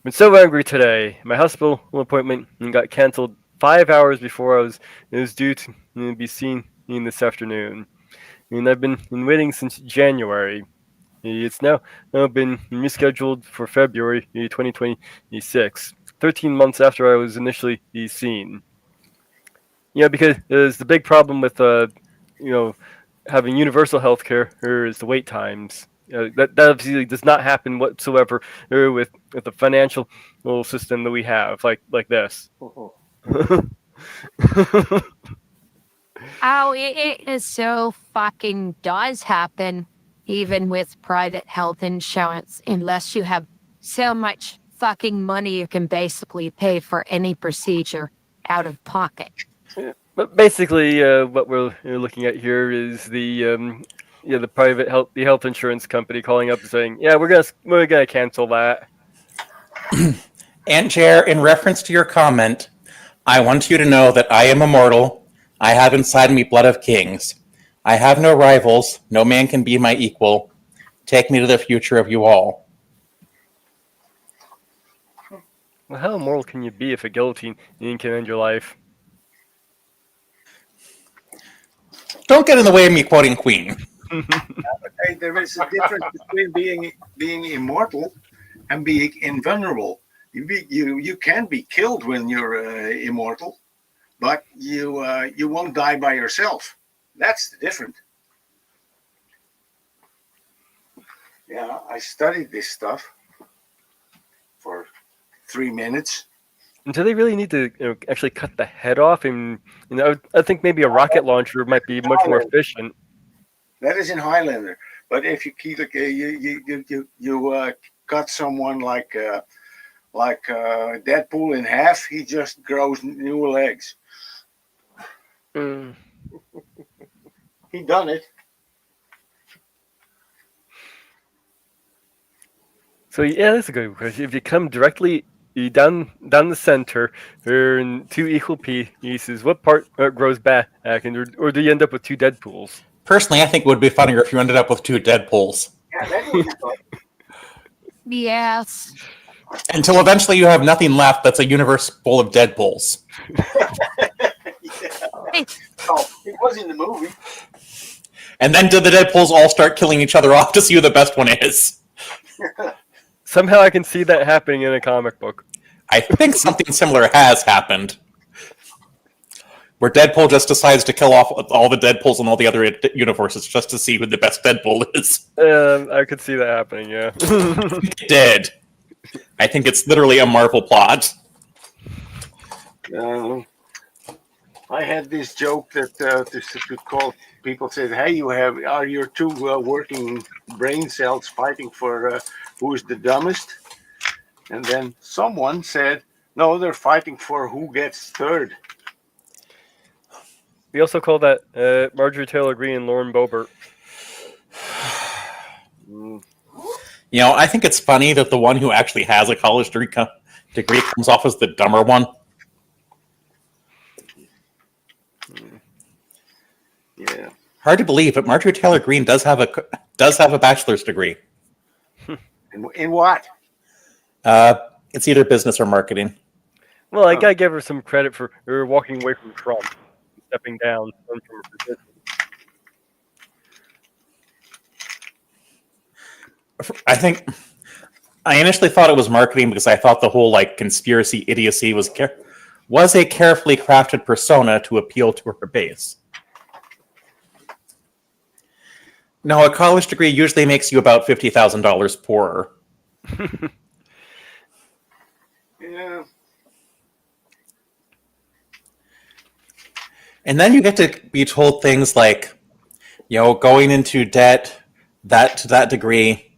Been so angry today. My hospital appointment got canceled 5 hours before it was due to be seen this afternoon. And I've been waiting since January. It's now been rescheduled for February 2026, 13 months after I was initially seen. Yeah, because there's the big problem with having universal health care is the wait times. That obviously does not happen whatsoever with the financial system that we have, like this. Oh, it is so fucking does happen, even with private health insurance, unless you have so much fucking money you can basically pay for any procedure out of pocket. But basically, what we're looking at here is the private health insurance company calling up and saying, "Yeah, we're gonna cancel that." And Jer, in reference to your comment, I want you to know that I am immortal. I have inside me blood of kings. I have no rivals. No man can be my equal. Take me to the future of you all. Well, how immoral can you be if a guillotine can end your life? Don't get in the way of me quoting Queen. Hey, there is a difference between being immortal and being invulnerable. You can be killed when you're immortal, but you won't die by yourself. That's the difference. Yeah, I studied this stuff for 3 minutes. And do they really need to actually cut the head off? And I think maybe a rocket launcher might be much more efficient. That is in Highlander. But if you keep you cut someone like Deadpool in half, he just grows new legs. Mm. He done it. So yeah, that's a good question. If you come directly down the center, they're in two equal pieces. What part grows back, or do you end up with two Deadpools? Personally, I think it would be funnier if you ended up with two Deadpools. Yeah, that would be fun. Yes. Until eventually you have nothing left that's a universe full of Deadpools. Yeah. Oh, it was in the movie. And then do the Deadpools all start killing each other off to see who the best one is? Somehow I can see that happening in a comic book. I think something similar has happened. Where Deadpool just decides to kill off all the Deadpools in all the other universes just to see who the best Deadpool is. I could see that happening, yeah. It did. I think it's literally a Marvel plot. I had this joke that to call people said, "Hey, are your two working brain cells fighting for who is the dumbest?" And then someone said, "No, they're fighting for who gets third." We also call that Marjorie Taylor Greene and Lauren Boebert. You know, I think it's funny that the one who actually has a college degree comes off as the dumber one. Yeah. Hard to believe, but Marjorie Taylor Greene does have a bachelor's degree. In what? It's either business or marketing. Well, I gotta give her some credit for her walking away from Trump, stepping down from her position. I initially thought it was marketing because I thought the whole conspiracy idiocy was a carefully crafted persona to appeal to her base. No, a college degree usually makes you about $50,000 poorer. Yeah. And then you get to be told things like, going into debt to that degree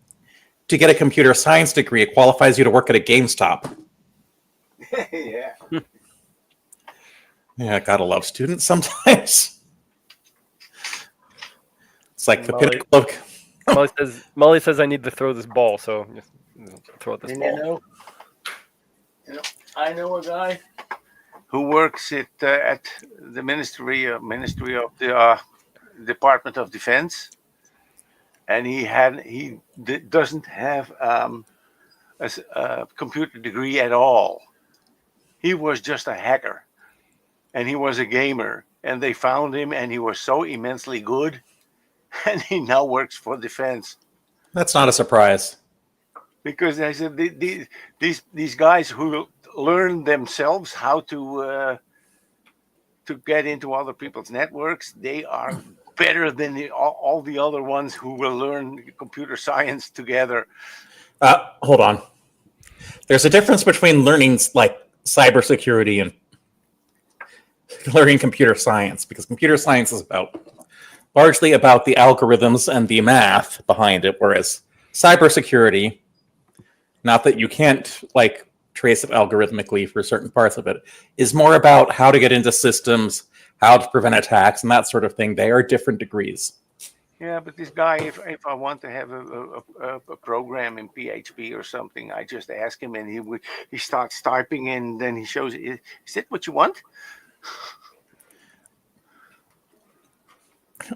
to get a computer science degree, it qualifies you to work at a GameStop. Yeah. Yeah, gotta love students sometimes. It's like the pinnacle of... Molly says I need to throw this ball, so just throw this And ball. I know a guy who works at the Ministry of the Department of Defense, and he doesn't have a computer degree at all. He was just a hacker, and he was a gamer, and they found him, and he was so immensely good, and he now works for defense. That's not a surprise. Because I said these guys who learn themselves how to get into other people's networks, they are better than all the other ones who will learn computer science together. Hold on. There's a difference between learning like cybersecurity and learning computer science, because computer science is largely about the algorithms and the math behind it, whereas cybersecurity, not that you can't trace it algorithmically for certain parts of it, is more about how to get into systems, how to prevent attacks, and that sort of thing. They are different degrees. Yeah, but this guy, if I want to have a program in PHP or something, I just ask him, and he starts typing, and then he shows, is that what you want?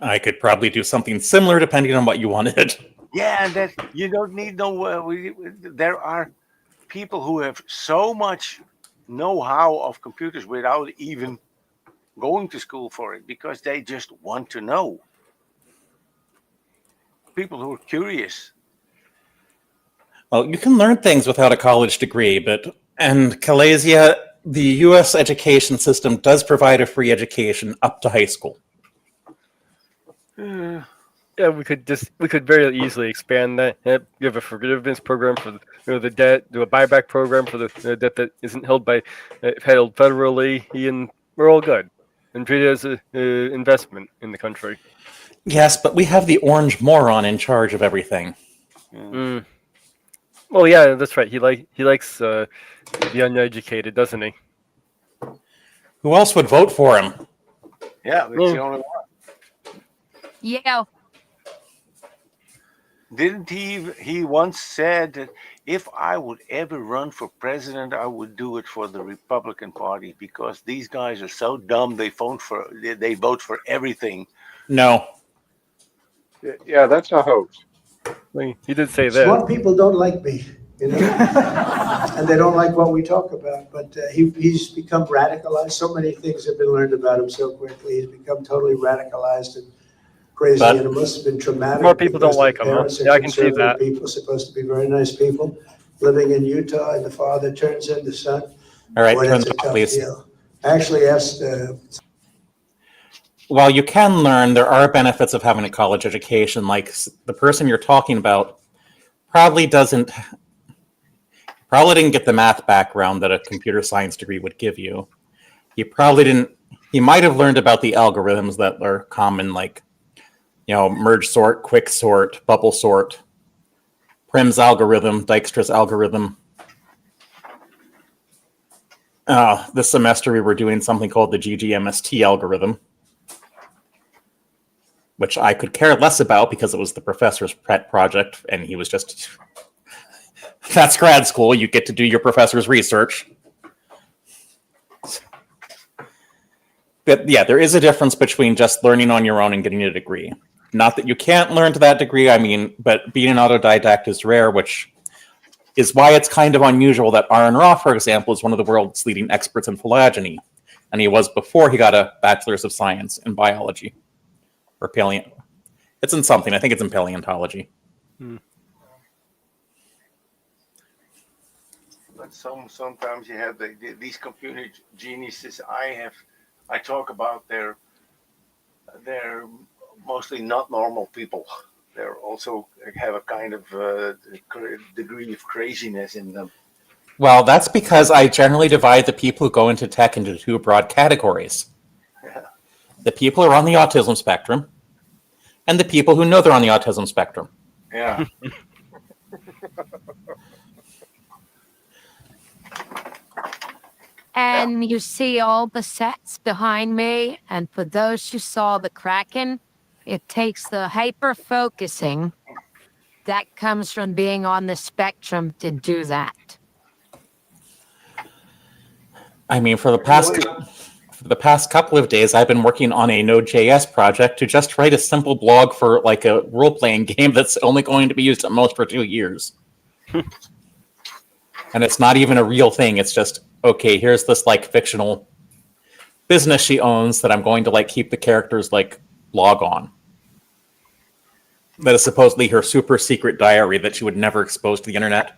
I could probably do something similar depending on what you wanted. Yeah, that you don't need no. There are people who have so much know-how of computers without even going to school for it, because they just want to know. People who are curious. Well, you can learn things without a college degree, and Kalasia, the U.S. education system does provide a free education up to high school. Yeah, we could very easily expand that. You have a forgiveness program for the debt, do a buyback program for the debt that isn't held federally, and we're all good. And treat it as an investment in the country. Yes, but we have the orange moron in charge of everything. Mm. Well, yeah, that's right. He likes the uneducated, doesn't he? Who else would vote for him? Yeah, that's the only one. Yeah. Didn't he once said that if I would ever run for president, I would do it for the Republican Party, because these guys are so dumb they vote for everything. No. Yeah, that's a hoax. He did say that. Smart people don't like me, and they don't like what we talk about. But he's become radicalized. So many things have been learned about him so quickly. He's become totally radicalized and crazy, and it must have been traumatic. More people don't like him. Huh? Yeah, I can see that. People supposed to be very nice people living in Utah, and the father turns into son. All right, Boy, turn that's a them off, tough please. deal. I actually asked. While you can learn, there are benefits of having a college education. Like the person you're talking about probably didn't get the math background that a computer science degree would give you. He might have learned about the algorithms that are common, like, merge sort, quick sort, bubble sort, Prim's algorithm, Dijkstra's algorithm. This semester we were doing something called the GGMST algorithm, which I could care less about because it was the professor's pet project, and he was just, that's grad school, you get to do your professor's research. But yeah, there is a difference between just learning on your own and getting a degree. Not that you can't learn to that degree, but being an autodidact is rare, which is why it's kind of unusual that Aaron Roth, for example, is one of the world's leading experts in phylogeny. And he was before he got a bachelor's of science in biology. Or it's in something. I think it's in paleontology. But sometimes you have these computer geniuses. I talk about they're mostly not normal people. They're also have a kind of degree of craziness in them. Well, that's because I generally divide the people who go into tech into two broad categories. Yeah. the people who are on the autism spectrum, and the people who know they're on the autism spectrum. Yeah. And you see all the sets behind me. And for those who saw the Kraken, it takes the hyper focusing that comes from being on the spectrum to do that. I mean, for the past couple of days, I've been working on a Node.js project to just write a simple blog for like a role-playing game that's only going to be used at most for 2 years. And it's not even a real thing. It's just, okay, here's this like fictional business she owns that I'm going to like keep the characters like log on. That is supposedly her super secret diary that she would never expose to the internet.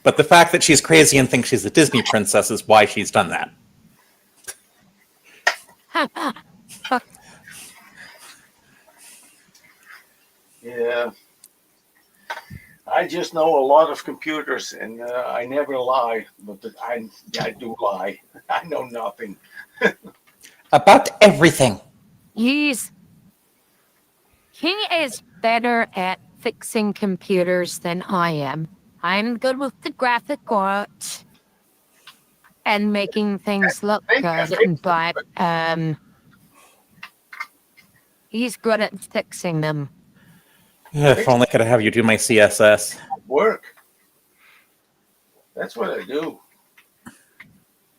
But the fact that she's crazy and thinks she's a Disney princess is why she's done that. Yeah. I just know a lot of computers, and I never lie, but I do lie. I know nothing. About everything. He is better at fixing computers than I am. I'm good with the graphic art and making things look good, but he's good at fixing them. Yeah, if only I could have you do my CSS. Work. That's what I do.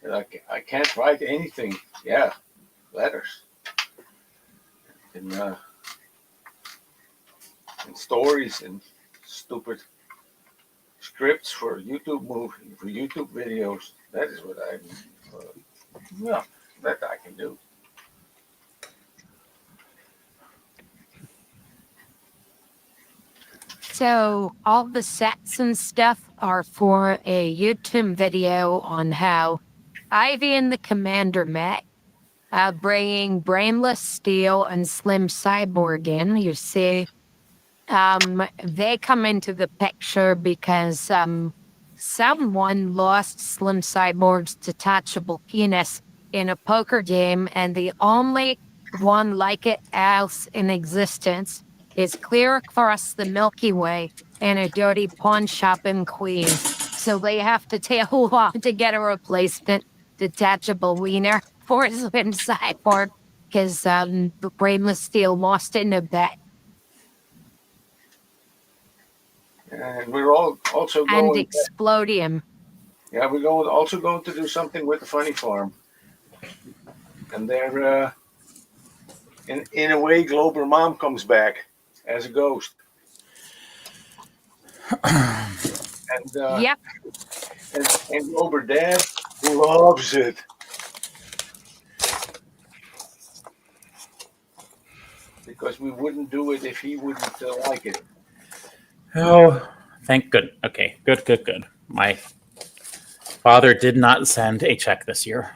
And I can't write anything. Yeah, letters. And stories and stupid scripts for YouTube videos. That is what that I can do. So all the sets and stuff are for a YouTube video on how Ivy and the Commander met, bringing Brainless Steel and Slim Cyborg in. You see, they come into the picture because someone lost Slim Cyborg's detachable penis in a poker game, and the only one like it else in existence is clear across the Milky Way in a dirty pawn shop in Queens. So they have to tail off to get a replacement detachable wiener for Slim Cyborg because the Brainless Steel lost in a bet. And we're all also going... And Explodium. Yeah, we're also going to do something with the Funny Farm. And they're... in a way, Glober Mom comes back as a ghost. And Yep. And Glober Dad loves it. Because we wouldn't do it if he wouldn't like it. Oh, thank good. Okay, good. My father did not send a check this year.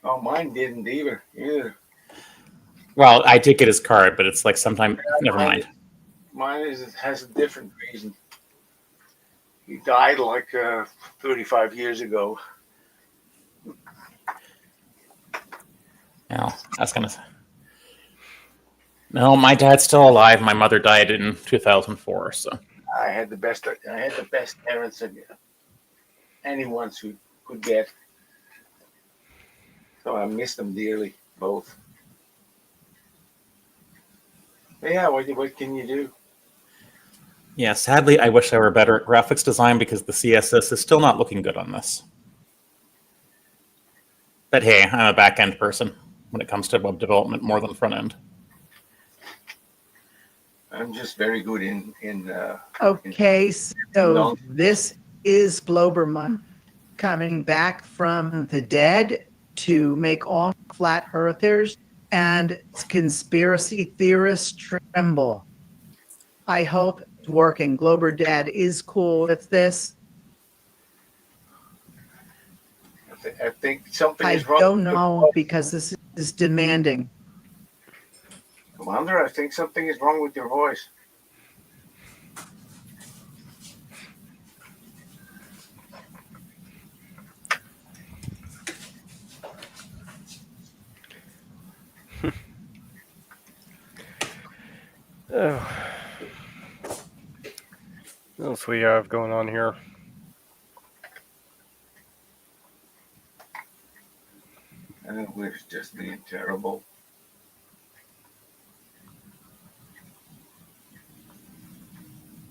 Oh, mine didn't either. Well, I did get his card, but it's like sometime. Never mind. Mine has a different reason. He died like 35 years ago. No, I was gonna say. No, my dad's still alive. My mother died in 2004. So I had the best parents that anyone could get. So I miss them dearly, both. But yeah, what can you do? yeah, sadly, I wish I were better at graphics design because the CSS is still not looking good on this. But hey, I'm a back-end person when it comes to web development more than front-end. I'm just very good in Okay, so this is Globerman coming back from the dead to make all flat earthers and conspiracy theorists tremble. I hope it's working. Glober Dad is cool with this. I think something I is wrong. don't know because this is demanding. Commander, I think something is wrong with your voice. Oh. What else we have going on here? We're just being terrible.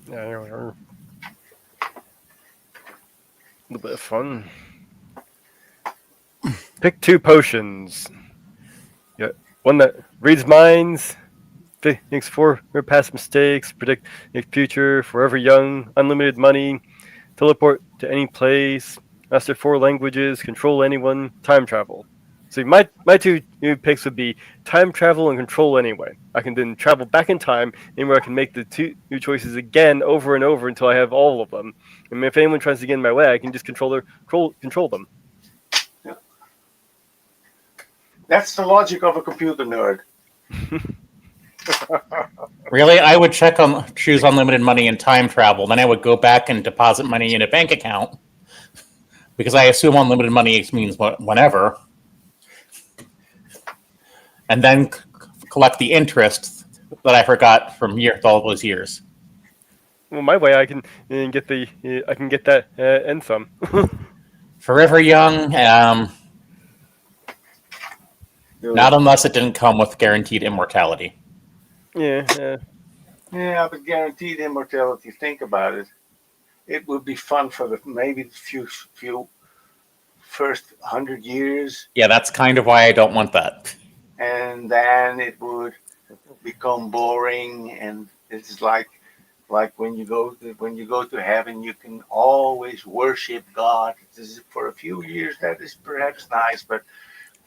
Yeah, here we are. A little bit of fun. Pick 2 potions. Yeah, one that reads minds, thinks for past mistakes, predict the future, forever young, unlimited money, teleport to any place, master 4 languages, control anyone, time travel. See, my 2 new picks would be time travel and control anyway. I can then travel back in time, anywhere I can make the 2 new choices again over and over until I have all of them. And if anyone tries to get in my way, I can just control them. Yeah. That's the logic of a computer nerd. Really, I would choose unlimited money and time travel. Then I would go back and deposit money in a bank account because I assume unlimited money means whenever, and then collect the interest that I forgot from all those years. Well, my way, I can get that and some. Forever young. Not unless it didn't come with guaranteed immortality. Yeah. Yeah, but guaranteed immortality. Think about it. It would be fun for maybe the few first 100 years. Yeah, that's kind of why I don't want that. And then it would become boring, and it's like when you go to heaven, you can always worship God. For a few years, that is perhaps nice, but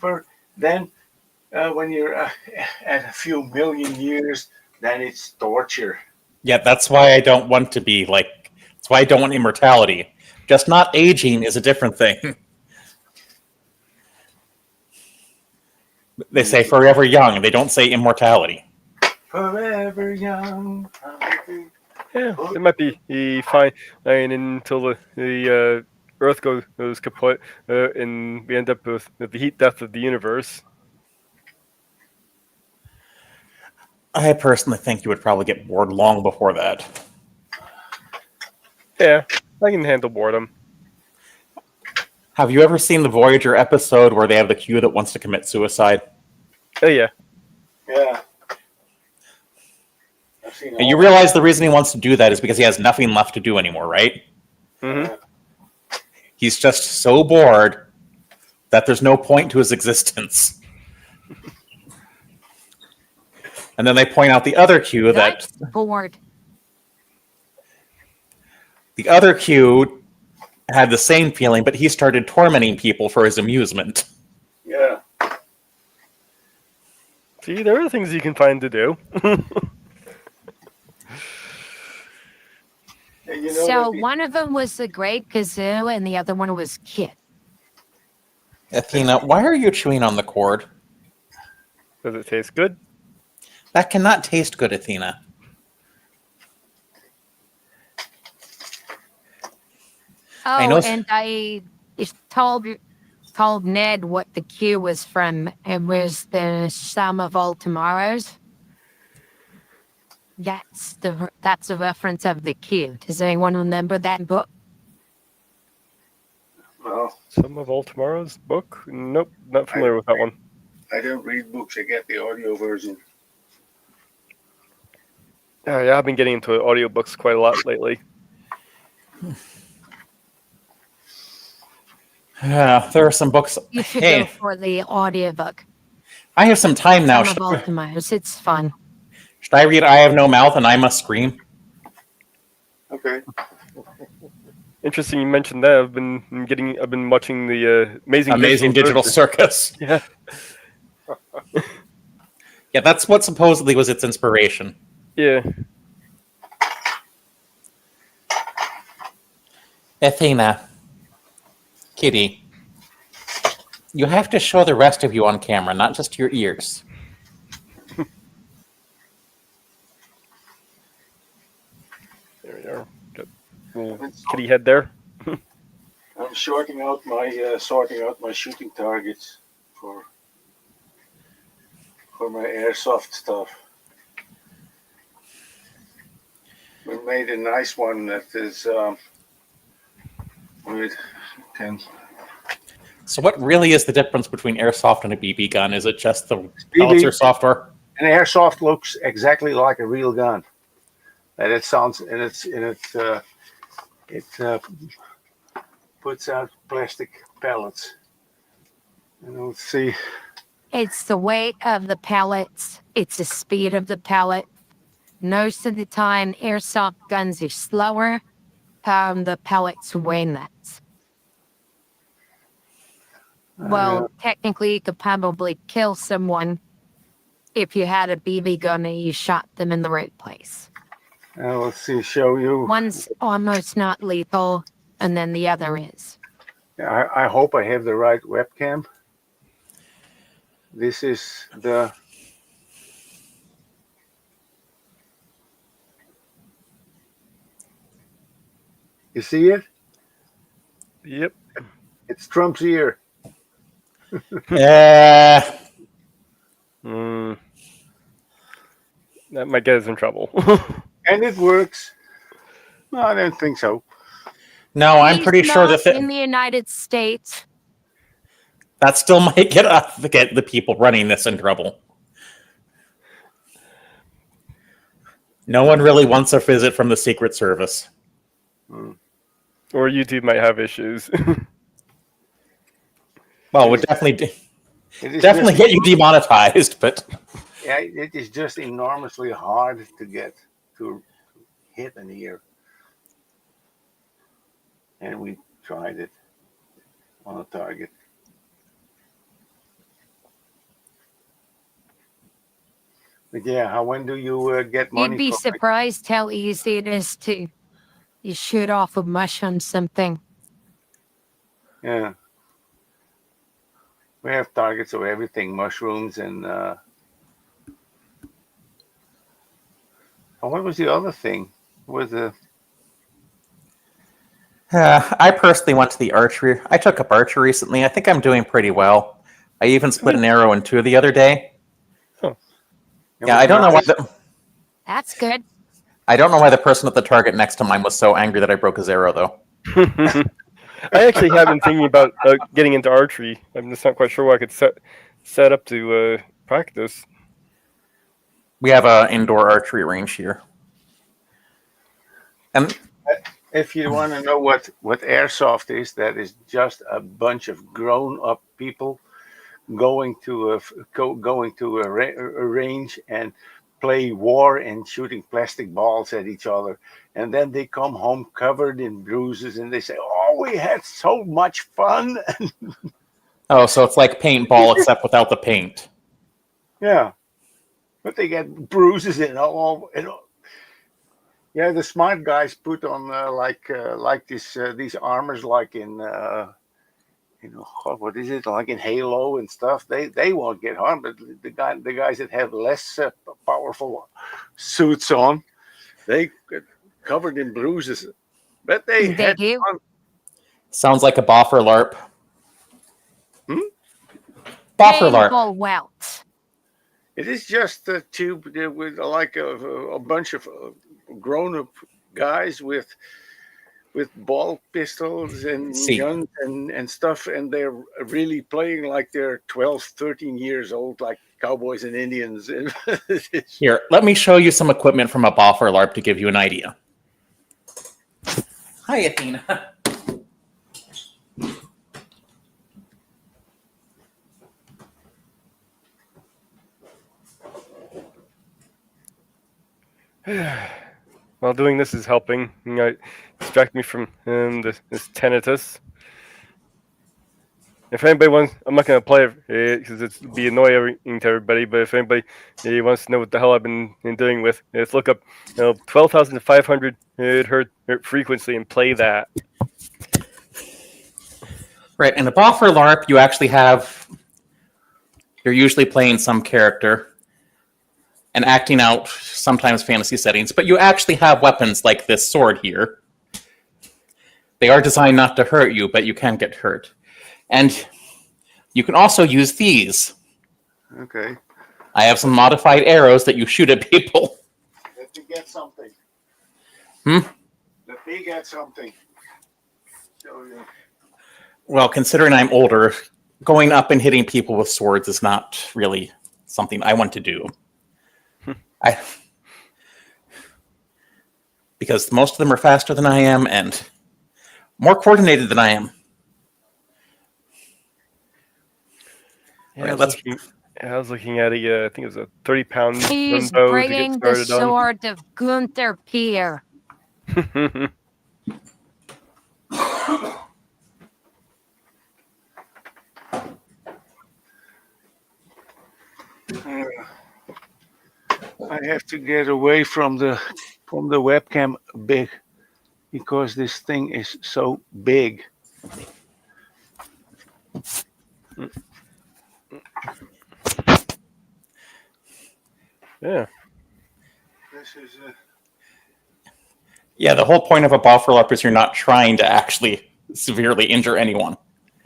when you're at a few million years, then it's torture. Yeah, that's why I don't want to be that's why I don't want immortality. Just not aging is a different thing. They say forever young, they don't say immortality. Forever young. Yeah, it might be fine until the Earth goes kaput and we end up with the heat death of the universe. I personally think you would probably get bored long before that. Yeah, I can handle boredom. Have you ever seen the Voyager episode where they have the Q that wants to commit suicide? Oh, yeah. Yeah. And you realize the reason he wants to do that is because he has nothing left to do anymore, right? Mm-hmm. He's just so bored that there's no point to his existence. And then they point out the other Q That's bored. The other Q had the same feeling, but he started tormenting people for his amusement. Yeah. See, there are things you can find to do. So one of them was the Great Kazoo, and the other one was Kid. Athena, why are you chewing on the cord? Does it taste good? That cannot taste good, Athena. I told Ned what the Q was from. It was the Sum of All Tomorrows. That's a reference of the Q. Does anyone remember that book? Well, Sum of All Tomorrow's book? Nope, not familiar with that one. I don't read books. I get the audio version. Yeah, I've been getting into audiobooks quite a lot lately. Yeah, there are some books. You should go for the audiobook. I have some time now. Sum of All Tomorrows. It's fun. Should I read I Have No Mouth and I Must Scream? Okay. Interesting you mentioned that. I've been watching the Amazing Digital Circus. Yeah. Yeah, that's what supposedly was its inspiration. Yeah. Athena. Kitty. You have to show the rest of you on camera, not just your ears. There we are. Got a little kitty head there. I'm sorting out my shooting targets for my airsoft stuff. We made a nice one that is. So what really is the difference between airsoft and a BB gun? Is it just the pellets or software? An airsoft looks exactly like a real gun, and it sounds and it puts out plastic pellets. And let's see. It's the weight of the pellets. It's the speed of the pellet. Most of the time, airsoft guns are slower. The pellets weigh less. Well, technically, you could probably kill someone if you had a BB gun and you shot them in the right place. Let's see. Show you. One's almost not lethal, and then the other is. I hope I have the right webcam. This is the. You see it? Yep. It's Trump's ear. Yeah. That might get us in trouble. And it works. No, I don't think so. No, I'm pretty sure that in the United States. that still might get the people running this in trouble. No one really wants a visit from the Secret Service. Or YouTube might have issues. Well, would definitely Just, get you demonetized, but yeah, it is just enormously hard to get to hit an ear. And we tried it on a target. But yeah, when do you get money? You'd be from it? surprised how easy it is to you shoot off a mush on something. Yeah. We have targets of everything, mushrooms and what was the other thing? Was I personally went to the archery. I took up archery recently. I think I'm doing pretty well. I even split an arrow in two the other day. Yeah, I don't know why That's good. I don't know why the person at the target next to mine was so angry that I broke his arrow, though. I actually have been thinking about getting into archery. I'm just not quite sure what I could set up to practice. We have an indoor archery range here. And if you want to know what airsoft is, that is just a bunch of grown-up people going to a range and play war and shooting plastic balls at each other, and then they come home covered in bruises and they say, "Oh, we had so much fun." oh, so it's like paintball except without the paint. Yeah, but they get bruises and all. Yeah, the smart guys put on like these armors like in what is it, like in Halo and stuff. They won't get harmed, but the guys that have less powerful suits on, they get covered in bruises. But they had do. fun. Sounds like a boffer LARP. Boffer LARP. Painful welt. It is just a tube with like a bunch of grown-up guys with ball pistols and guns and stuff, and they're really playing like they're 12, 13 years old, like cowboys and Indians. Here, let me show you some equipment from a boffer LARP to give you an idea. Hi, Athena. While doing this is helping, distract me from this tinnitus. If anybody wants, I'm not going to play it because it'd be annoying to everybody. But if anybody wants to know what the hell I've been doing with, let's look up 12,500 hertz frequency and play that. Right, in a boffer LARP, you actually you're usually playing some character and acting out sometimes fantasy settings, but you actually have weapons like this sword here. They are designed not to hurt you, but you can get hurt. And you can also use these. Okay. I have some modified arrows that you shoot at people. Let me get something. Hmm? The pig had something. So, Well, considering I'm older, going up and hitting people with swords is not really something I want to do. Because most of them are faster than I am and more coordinated than I am. Yeah, Right, I was looking at I think it was a 30-pound He's gunbow to get bringing the started on. sword of Gunther Pier. I have to get away from the webcam a bit because this thing is so big. Yeah. This is Yeah, the whole point of a buffalo up is you're not trying to actually severely injure anyone.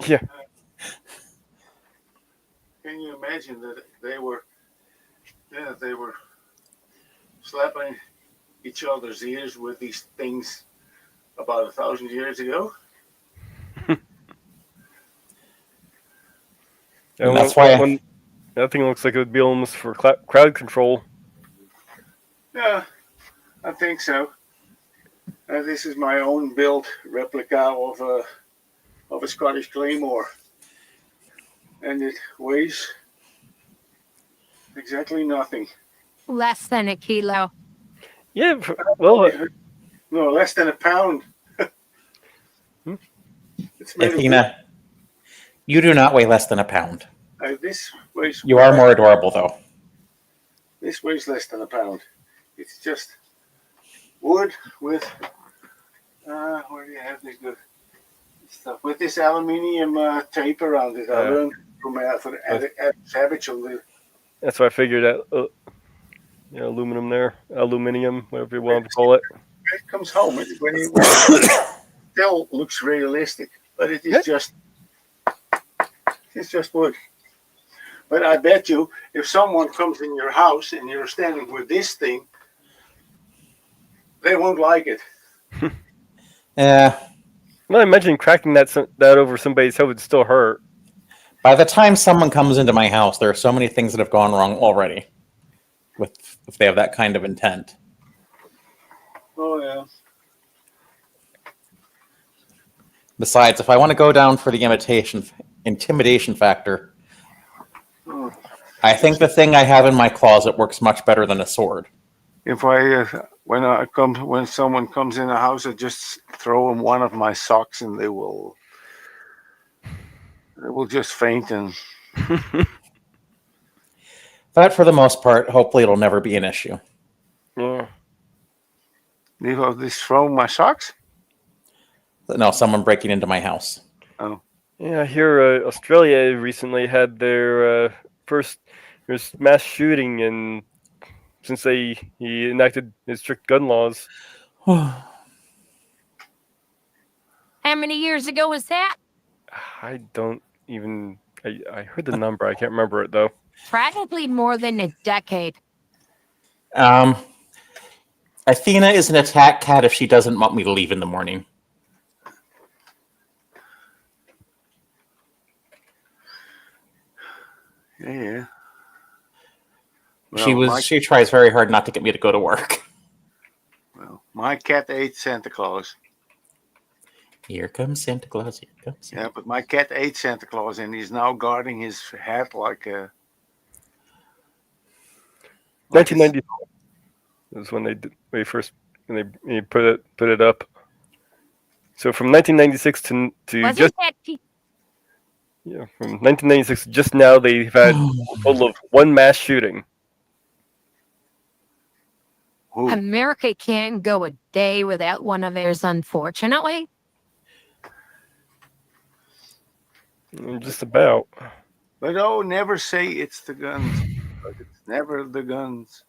Yeah. Can you imagine that they were slapping each other's ears with these things about 1,000 years ago? And that's why that thing looks like it would be almost for crowd control. Yeah, I think so. This is my own built replica of a Scottish Claymore, and it weighs exactly nothing. Less than a kilo. Yeah, well, No, less than a pound. It's made of Athena, you do not weigh less than a pound. this weighs. You are more adorable, though. This weighs less than a pound. It's just wood with. Where do you have this good stuff? With this aluminium tape around it. I learned from Savage on the. that's what I figured out. Aluminium, whatever you want to call it. It comes home when it still looks realistic, but it is just wood. But I bet you, if someone comes in your house and you're standing with this thing, they won't like it. Yeah. Well, I imagine cracking that over somebody's head would still hurt. By the time someone comes into my house, there are so many things that have gone wrong already. If they have that kind of intent. Oh yeah. Besides, if I want to go down for the intimidation factor, I think the thing I have in my closet works much better than a sword. If when someone comes in the house, I just throw them one of my socks and they will just faint and. But for the most part, hopefully it'll never be an issue. Yeah. You just throw my socks? No, someone breaking into my house. Oh. Yeah, I hear Australia recently had their first mass shooting, and since he enacted his strict gun laws. How many years ago was that? I don't even. I heard the number. I can't remember it though. Probably more than a decade. Athena is an attack cat if she doesn't want me to leave in the morning. Yeah. Well, she tries very hard not to get me to go to work. Well, my cat ate Santa Claus. Here comes Santa Claus. Here comes Santa. Yeah, but my cat ate Santa Claus, and he's now guarding his hat like a. 1990 was when they first put it up. So from 1996 to Wasn't just that from 1996 just now they've had a total of one mass shooting. America can't go a day without one of theirs, unfortunately. Just about. But never say it's the guns. It's never the guns.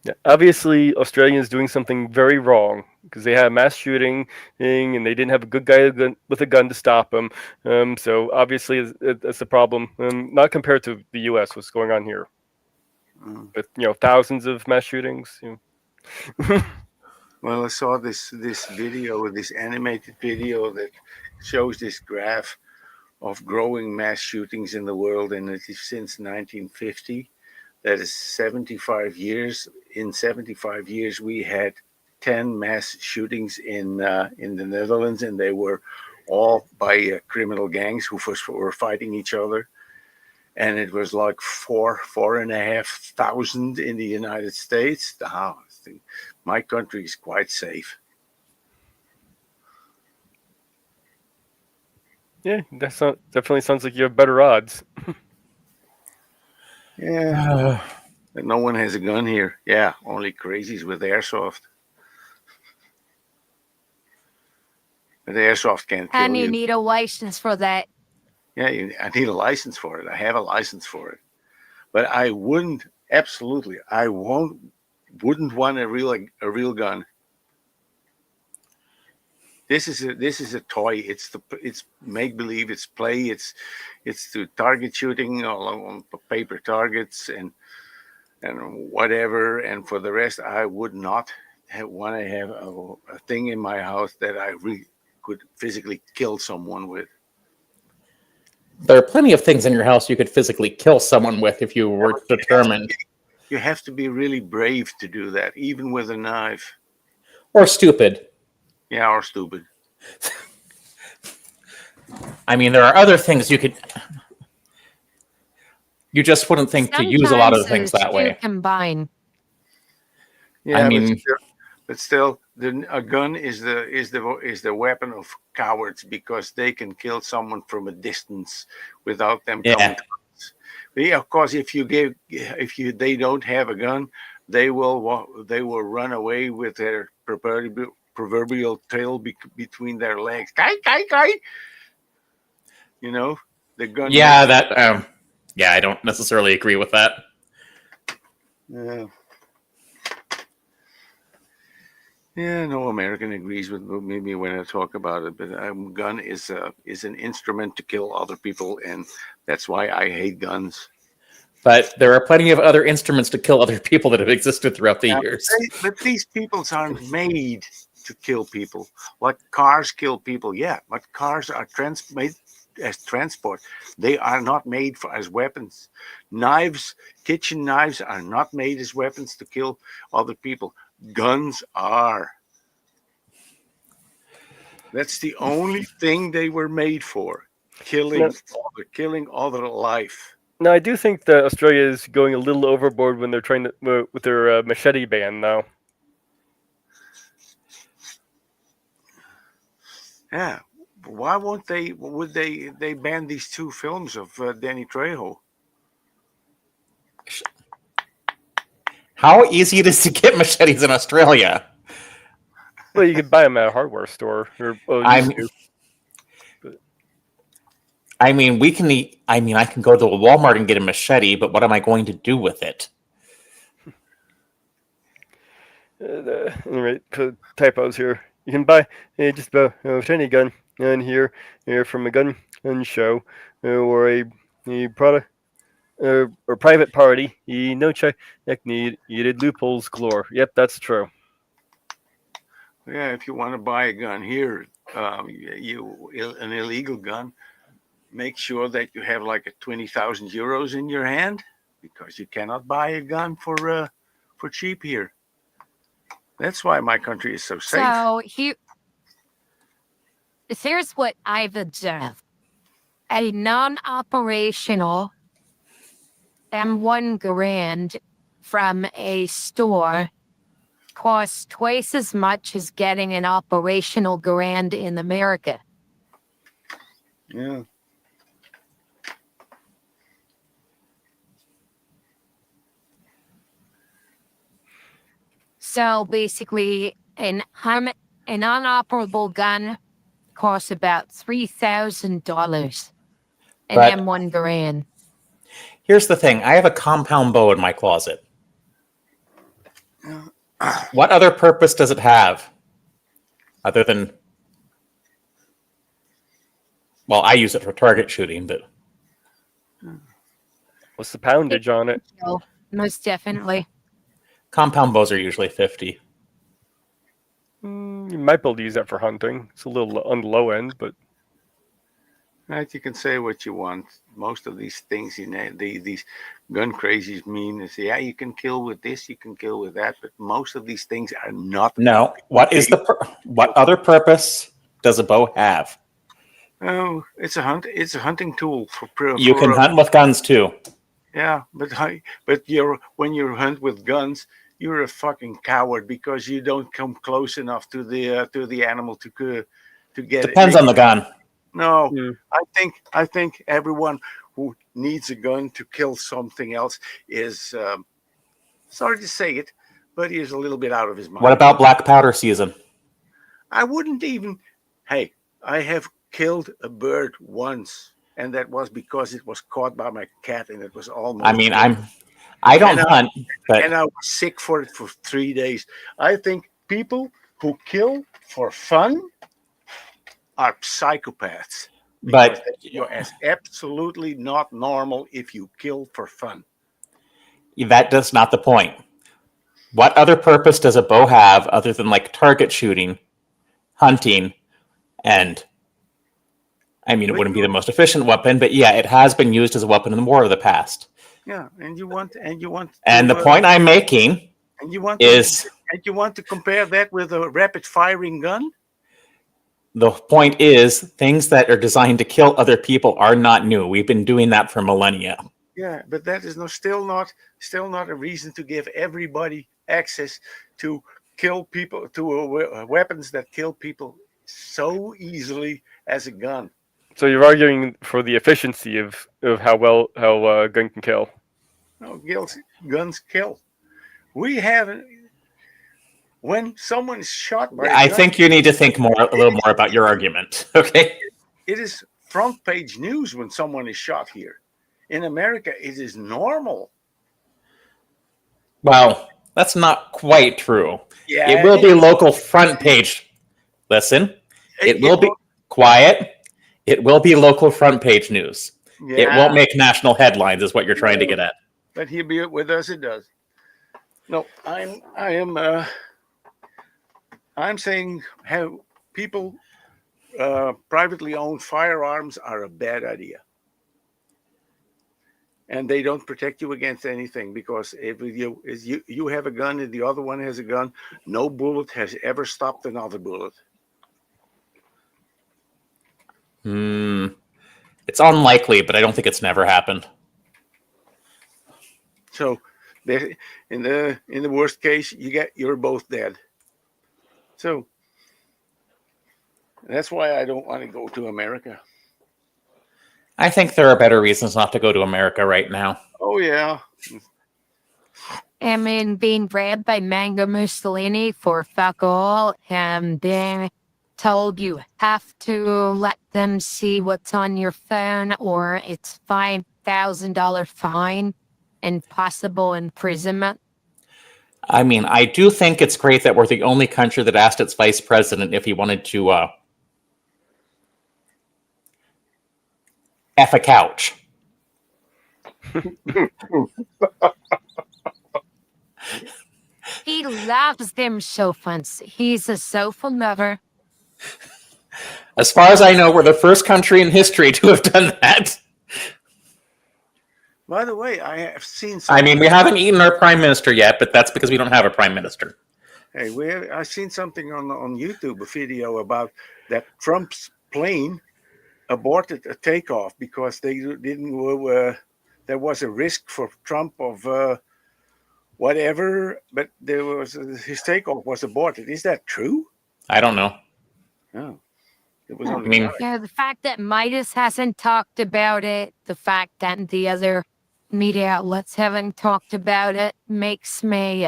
Yeah, obviously, Australia is doing something very wrong because they had a mass shooting thing and they didn't have a good guy with a gun to stop them. So obviously, it's a problem. Not compared to the U.S. What's going on here, but thousands of mass shootings. Well, I saw this video, this animated video that shows this graph of growing mass shootings in the world, and it is since 1950. That is 75 years. In 75 years, we had 10 mass shootings in the Netherlands, and they were all by criminal gangs who were fighting each other. And it was like 4,500 in the United States. I think my country is quite safe. Yeah, definitely sounds like you have better odds. Yeah. No one has a gun here. Yeah, only crazies with airsoft. But the airsoft can't kill And you you. need a license for that. Yeah, I need a license for it. I have a license for it. But I wouldn't want a real gun. This is a toy. It's make believe. It's play. It's to target shooting on paper targets and whatever. And for the rest, I would not want to have a thing in my house that I really could physically kill someone with. There are plenty of things in your house you could physically kill someone with if you were determined. You have to be really brave to do that, even with a knife. Or stupid. Yeah, or stupid. I mean, there are other things you could... You just wouldn't think to use a lot of the things that way. Combine. Yeah, I mean... but still, a gun is the weapon of cowards, because they can kill someone from a distance without them coming to us. Yeah, of course, if they don't have a gun, they will run away with their proverbial tail between their legs. Kai, kai, kai. You know, the gun. Yeah, I don't necessarily agree with that. Yeah. Yeah, no American agrees with me when I talk about it, but a gun is an instrument to kill other people, and that's why I hate guns. But there are plenty of other instruments to kill other people that have existed throughout the years. But these peoples aren't made to kill people. Like cars kill people, yeah, but cars are made as transport. They are not made as weapons. Knives, kitchen knives, are not made as weapons to kill other people. Guns are. That's the only thing they were made for. Killing other life. No, I do think that Australia is going a little overboard when they're trying to with their machete ban now. Yeah. Why won't they? Would they ban these two films of Danny Trejo? How easy it is to get machetes in Australia? Well, you could buy them at a hardware store. I can go to a Walmart and get a machete, but what am I going to do with it? Anyway, typos here. You can buy just about any gun in here from a gun show or a product. Or private party, no check needed, loopholes galore. Yep, that's true. Yeah, if you want to buy a gun here, an illegal gun, make sure that you have like 20,000 euros in your hand, because you cannot buy a gun for cheap here. That's why my country is so safe. So here's what I've observed: a non-operational M1 Garand from a store costs twice as much as getting an operational Garand in America. Yeah. So basically, an unoperable gun costs about $3,000. An But- M1 Garand. Here's the thing. I have a compound bow in my closet. What other purpose does it have? Other than... Well, I use it for target shooting, but... What's the poundage on it? Most definitely. Compound bows are usually 50. You might be able to use that for hunting. It's a little on the low end, but Right, you can say what you want. Most of these things, these gun crazies mean is, yeah, you can kill with this, you can kill with that, but most of these things are not. No. What is what other purpose does a bow have? Oh, it's a hunting tool for. You can hunt with guns too. Yeah, but when you hunt with guns, you're a fucking coward because you don't come close enough to the animal to get Depends it. on the gun. No, Mm. I think everyone who needs a gun to kill something else is sorry to say it, but he is a little bit out of his mind. What about black powder season? I wouldn't even. Hey, I have killed a bird once, and that was because it was caught by my cat, and it was almost. I mean, I don't hunt, but and I was sick for it for 3 days. I think people who kill for fun are psychopaths. But You're absolutely not normal if you kill for fun. that's not the point. What other purpose does a bow have other than like target shooting, hunting, and I mean, it wouldn't be the most efficient weapon, but yeah, it has been used as a weapon in the war of the past. Yeah, and you want. And the point I'm making is you want to compare that with a rapid firing gun? the point is things that are designed to kill other people are not new. We've been doing that for millennia. Yeah, but that is still not a reason to give everybody access to kill people, to weapons that kill people so easily as a gun. so you're arguing for the efficiency of how well a gun can kill. No, guns kill. We haven't. When someone is shot by I think you need to think a little more about your argument. Okay. it is front page news when someone is shot here. In America, it is normal. Well, that's not quite true. Yeah, It will be local front page. Listen, it will be quiet. It will be local front page news. It won't make national headlines, is what you're trying to get at. But here be with us, it does. No, I'm saying how people privately owned firearms are a bad idea. And they don't protect you against anything because if you have a gun and the other one has a gun, no bullet has ever stopped another bullet. It's unlikely, but I don't think it's never happened. So, in the worst case, you're both dead. So that's why I don't want to go to America. I think there are better reasons not to go to America right now. Oh yeah. I mean, being grabbed by Mango Mussolini for fuck all and being told you have to let them see what's on your phone or it's $5,000 fine and possible imprisonment. I mean, I do think it's great that we're the only country that asked its vice president if he wanted to F a couch. He loves them sofas. He's a sofa lover. As far as I know, we're the first country in history to have done that. By the way, I have seen. I mean, we haven't eaten our prime minister yet, but that's because we don't have a prime minister. Hey, I've seen something on YouTube, a video about that Trump's plane aborted a takeoff because they didn't. There was a risk for Trump of whatever, but his takeoff was aborted. Is that true? I don't know. No, it was. Yeah, the fact that Midas hasn't talked about it, the fact that the other media outlets haven't talked about it, makes me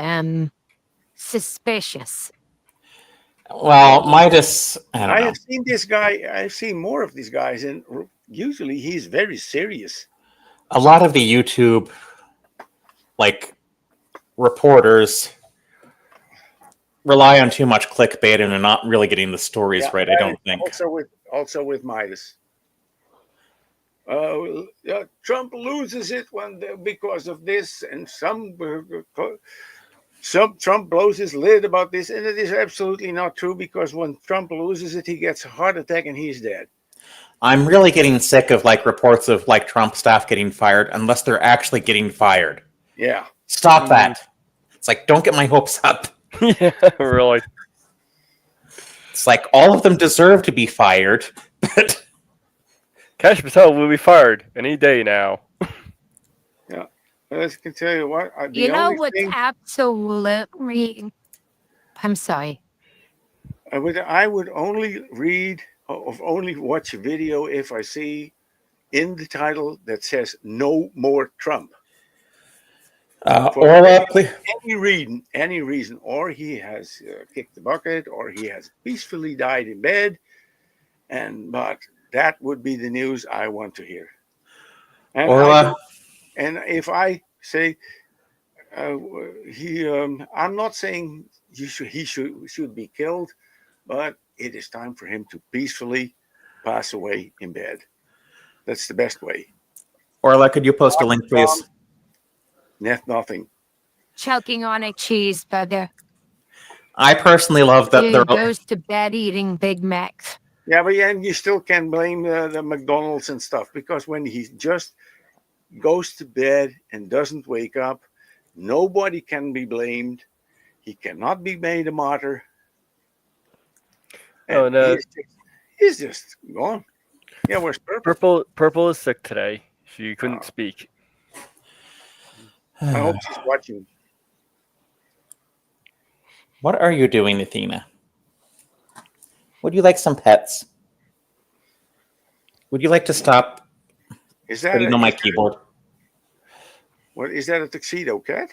suspicious. Well, Midas, I don't know. have seen this guy. I've seen more of these guys, and usually he's very serious. A lot of the YouTube, reporters rely on too much clickbait and are not really getting the stories right, I don't think. Also with Midas. Trump loses it because of this, and Trump blows his lid about this, and it is absolutely not true, because when Trump loses it, he gets a heart attack and he's dead. I'm really getting sick of like reports of like Trump staff getting fired unless they're actually getting fired. Yeah. Stop that. It's like, don't get my hopes up. Yeah, really. It's like all of them deserve to be fired, but Kash Patel will be fired any day now. Yeah. I can tell you what. You know what's absolutely... I'm sorry. I would only only watch a video if I see in the title that says "No More Trump." Orla, please. Any reason, or he has kicked the bucket, or he has peacefully died in bed, but that would be the news I want to hear. And Orla, and if I say I'm not saying he should be killed, but it is time for him to peacefully pass away in bed. That's the best way. Orla, could you post a link, please? Nothing. Choking on a cheeseburger. I personally love that He they're. goes to bed eating Big Macs. Yeah, but you still can blame the McDonald's and stuff, because when he just goes to bed and doesn't wake up, nobody can be blamed. He cannot be made a martyr. Oh, no. He's just gone. Yeah, where's Purple? Purple is sick today. She couldn't speak. I hope she's watching. What are you doing, Athena? Would you like some pets? Would you like to stop Is that putting on my keyboard? What is that? A tuxedo cat?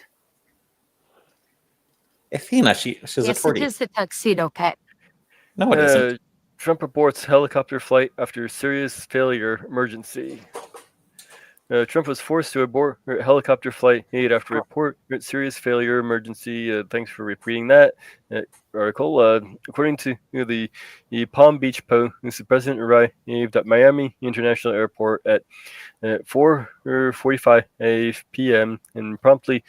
Athena, she's a Yes, pretty. it is a tuxedo cat. No, it isn't. Trump reports helicopter flight after serious failure emergency. Trump was forced to abort helicopter flight 8 after report serious failure emergency. Thanks for repeating that article. According to the Palm Beach Post, the president arrived at Miami International Airport at 4:45 p.m. and promptly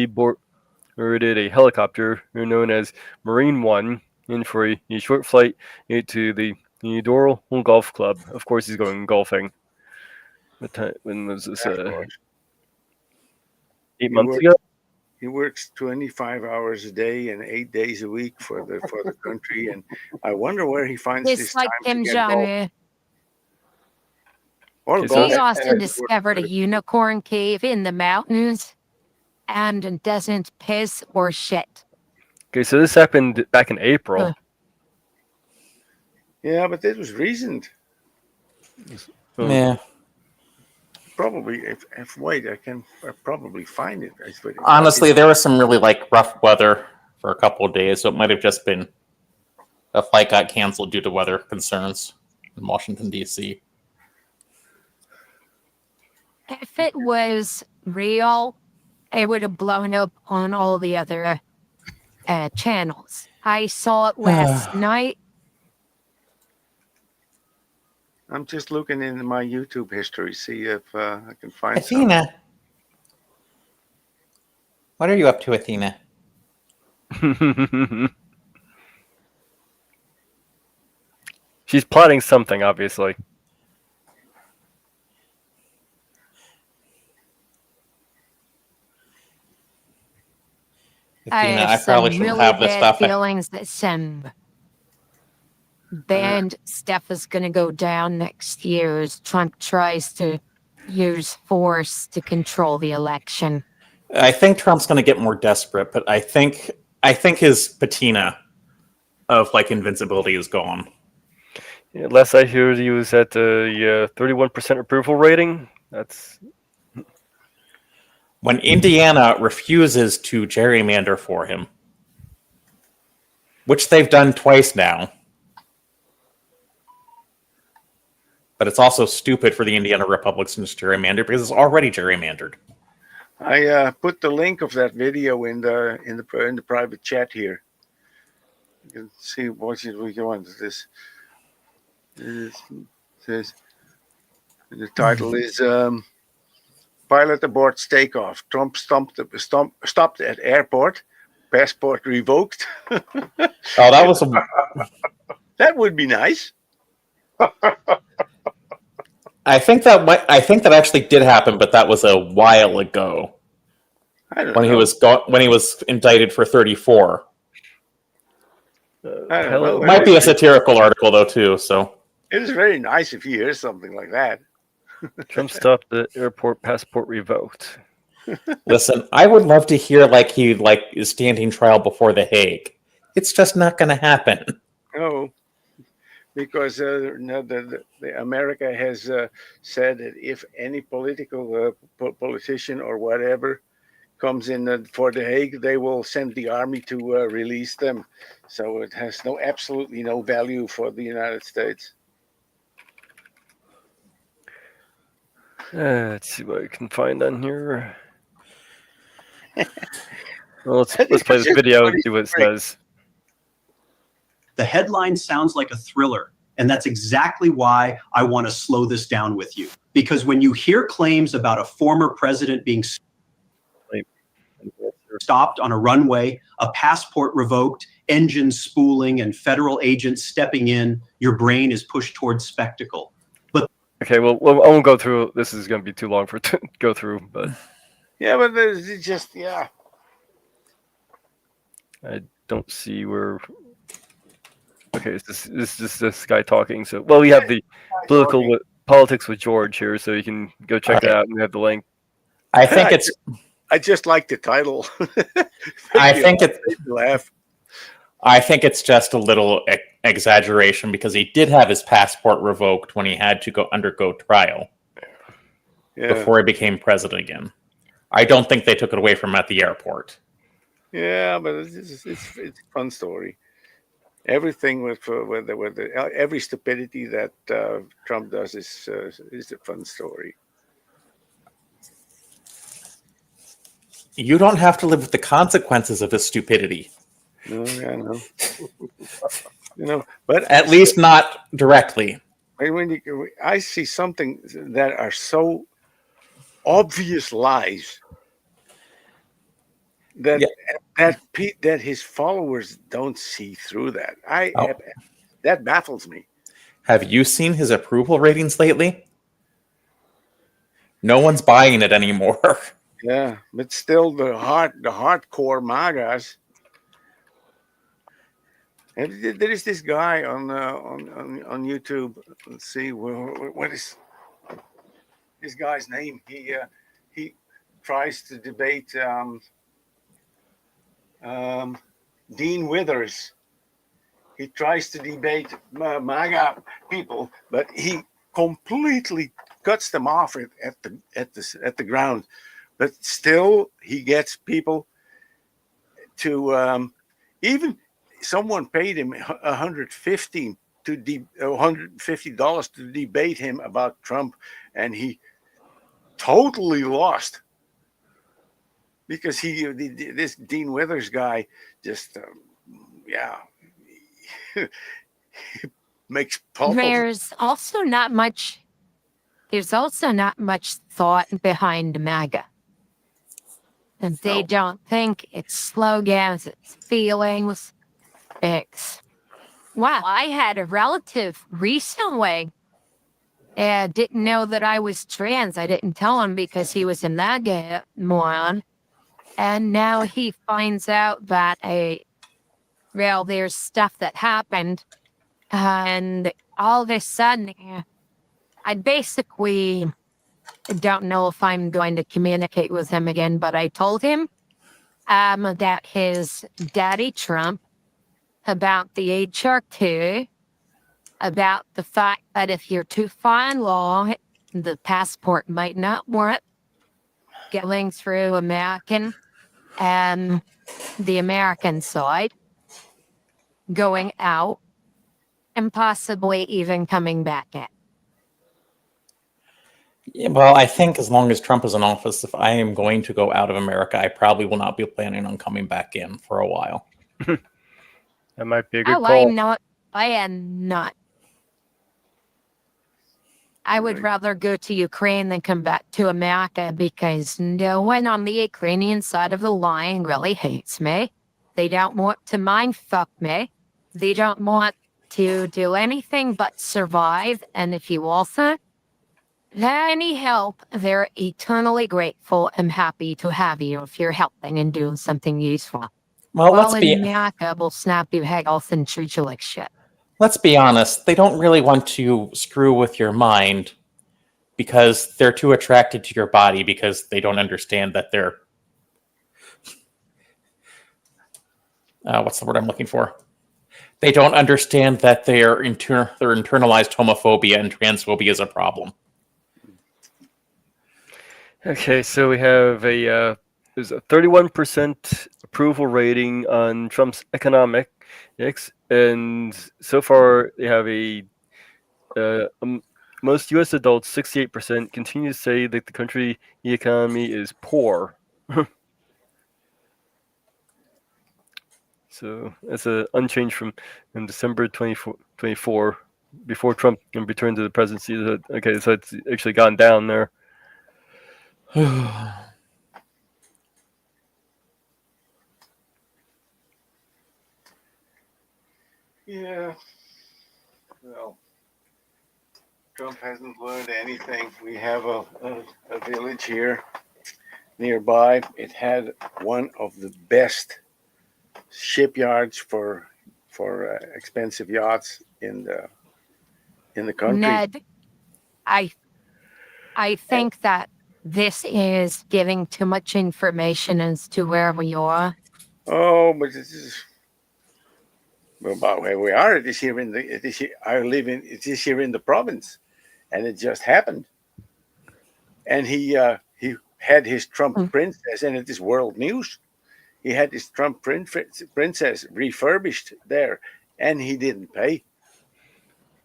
boarded a helicopter known as Marine One in for a short flight to the Doral Golf Club. Of course, he's going golfing. When was this? 8 months ago. He works 25 hours a day and 8 days a week for the country, and I wonder where he finds It's this like time Kim to get golf. Jong-un. Or So golf. He also discovered a unicorn cave in the mountains and doesn't piss or shit. Okay, so this happened back in April. Huh. Yeah, but it was recent. Yeah. Probably, if wait, I can probably find it. Honestly, there was some really like rough weather for a couple of days, so it might have just been a flight got canceled due to weather concerns in Washington, D.C. If it was real, it would have blown up on all the other channels. I saw it last night. I'm just looking in my YouTube history, see if I can find Athena, what are you up to, Athena? She's plotting something, obviously. I Athena, I have probably some shouldn't really have this bad stuff. feelings that some band stuff is going to go down next year as Trump tries to use force to control the election. I think Trump's going to get more desperate, but I think his patina of like invincibility is gone. Yeah, last I heard, he was at the 31% approval rating. That's When Indiana refuses to gerrymander for him, which they've done twice now. But it's also stupid for the Indiana Republicans to gerrymander because it's already gerrymandered. I put the link of that video in the private chat here. You can see what we go into this. The title is "Pilot Aborts Takeoff. Trump stopped at airport, passport revoked. Oh, that was That would be nice. I think that actually did happen, but that was a while ago I don't when know. he was indicted for 34. I don't know. Might be a satirical article though too. So It is very nice if you hear something like that. Trump stopped the airport passport revoked. listen, I would love to hear he is standing trial before the Hague. It's just not going to happen. No, because no, the America has said that if any political politician or whatever comes in for the Hague, they will send the army to release them. So it has absolutely no value for the United States. Let's see what I can find on here. Well, let's play this video and see what it says. The headline sounds like a thriller, and that's exactly why I want to slow this down with you. Because when you hear claims about a former president being stopped on a runway, a passport revoked, engines spooling, and federal agents stepping in, your brain is pushed towards spectacle. Okay, well, I won't go through. This is going to be too long for to go through, but yeah, but it's just I don't see where. Okay, this is this guy talking. So, well, we have the politics with George here, so you can go check that out, and we have the link. I think it's. I just like the title. I think it's. Laugh. I think it's just a little exaggeration because he did have his passport revoked when he had to undergo trial before he became president again. I don't think they took it away from him at the airport. Yeah, but it's a fun story. Everything with every stupidity that Trump does is a fun story. You don't have to live with the consequences of his stupidity. No, I know. But at least not directly. When I see something that are so obvious lies that that his followers don't see through that. That baffles me. Have you seen his approval ratings lately? No one's buying it anymore. Yeah, but still, the hardcore MAGAs. And there is this guy on YouTube. Let's see, what is this guy's name? He tries to debate Dean Withers. He tries to debate MAGA people, but he completely cuts them off at the ground. But still, he gets people to even. Someone paid him $150 to debate him about Trump, and he totally lost because this Dean Withers guy just he makes There's also not much thought behind MAGA. And they don't think it's slogans, it's feelings. Wow, I had a relative recently and didn't know that I was trans. I didn't tell him because he was a MAGA moron. And now he finds out that there's stuff that happened. And all of a sudden, I basically don't know if I'm going to communicate with him again, but I told him that his daddy Trump, about the HR 2, about the fact that if you're too far along, the passport might not work going through American and the American side, going out, and possibly even coming back in. Yeah, well, I think as long as Trump is in office, if I am going to go out of America, I probably will not be planning on coming back in for a while. That might be a good call. I am not. I would rather go to Ukraine than come back to America because no one on the Ukrainian side of the line really hates me. They don't want to mind fuck me. They don't want to do anything but survive. And if you also any help, they're eternally grateful and happy to have you if you're helping and doing something useful. Well, While in America, will snap your head off and treat you like shit. let's be honest. They don't really want to screw with your mind because they're too attracted to your body because they don't understand that they're what's the word I'm looking for? They don't understand that their internalized homophobia and transphobia is a problem. Okay, so we have there's a 31% approval rating on Trump's economics, and so far they have most U.S. adults, 68%, continue to say that the economy is poor. So that's unchanged from in December 24, before Trump returned to the presidency. Okay, so it's actually gone down there. Yeah. Well, Trump hasn't learned anything. We have a village here nearby. It had one of the best shipyards for expensive yachts in the country. Ned, I think that this is giving too much information as to where we are. Oh, but this is about where we are. It is here in the. It is here, I live in. It is here in the province, and it just happened. And he had his Trump princess, and it is world news. He had his Trump princess refurbished there, and he didn't pay.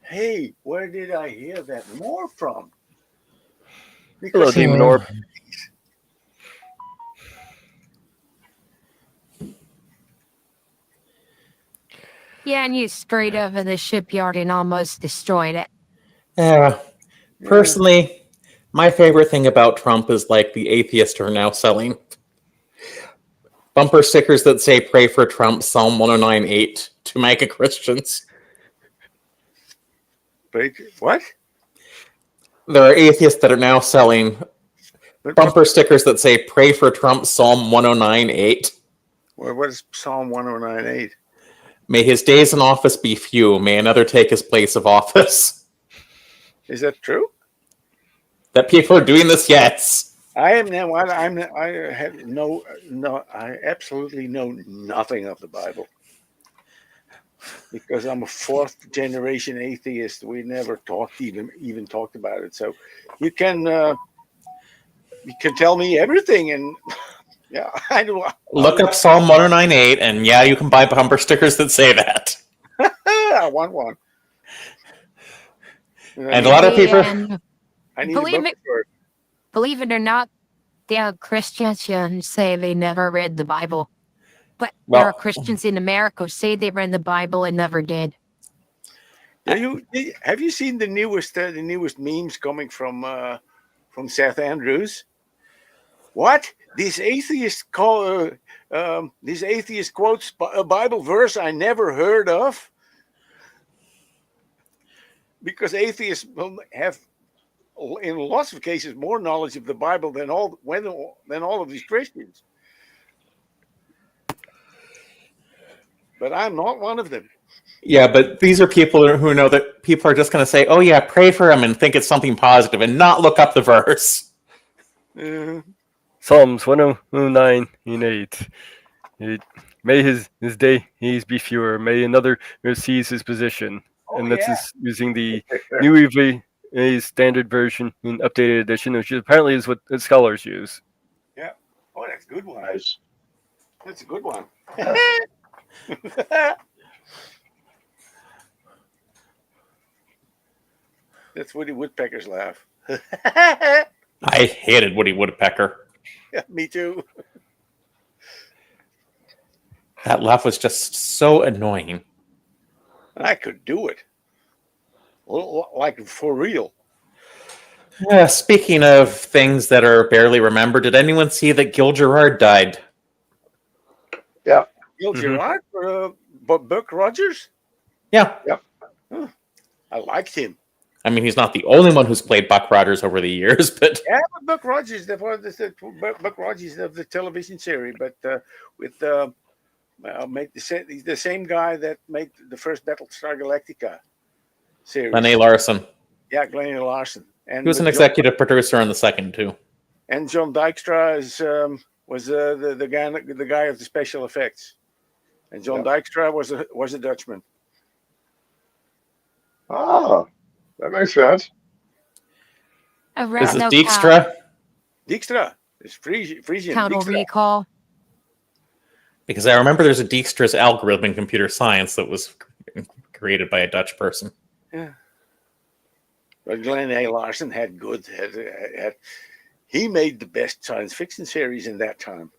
Hey, where did I hear that more from? Hello, Demon Orb. Yeah, and you straight over the shipyard and almost destroyed it. Yeah. Personally, my favorite thing about Trump is like the atheists are now selling bumper stickers that say "Pray for Trump," Psalm 109:8 to MAGA Christians. What? There are atheists that are now selling bumper stickers that say "Pray for Trump," Psalm 109:8. Well, what is Psalm 109:8? May his days in office be few. May another take his place of office. Is that true? That people are doing this, yes. I am now. I have no. I absolutely know nothing of the Bible because I'm a fourth generation atheist. We never even talked about it. So you can tell me everything, and yeah, I do. Look up Psalm 109:8, and yeah, you can buy bumper stickers that say that. I want one. And a lot of people. I need a book for it. Believe it or not, there are Christians who say they never read the Bible. But there are Christians in America who say they read the Bible and never did. Have you seen the newest memes coming from St. Andrews? What? This atheist quotes a Bible verse I never heard of? Because atheists have, in lots of cases, more knowledge of the Bible than all of these Christians. But I'm not one of them. Yeah, but these are people who know that people are just going to say, "Oh yeah, pray for him," and think it's something positive, and not look up the verse. Psalms 109:8. May his days be fewer. May another seize his position. And that's using the New EV standard version and updated edition, which apparently is what the scholars use. Yeah. Oh, that's a good one. Nice. That's a good one. That's Woody Woodpecker's laugh. I hated Woody Woodpecker. Yeah, me too. That laugh was just so annoying. I could do it. Like for real. Speaking of things that are barely remembered, did anyone see that Gil Gerard died? Yeah. Gil Mhm. Gerard for Buck Rogers. Yeah. I liked him. I mean, he's not the only one who's played Buck Rogers over the years, but Yeah, but Buck Rogers, Buck Rogers of the television series, but with make the same guy that made the first Battlestar Galactica series. Glenn A. Larson. Yeah, Glenn A. Larson. And He was an with executive producer on the second, too. and John Dykstra was the guy of the special effects, and John Dykstra was a Dutchman. Ah, that makes sense. Is this Dijkstra? Dijkstra. It's Frisian. Total Dijkstra. Recall. Because I remember there's a Dijkstra's algorithm in computer science that was created by a Dutch person. Yeah. But Glenn A. Larson had he made the best science fiction series in that time.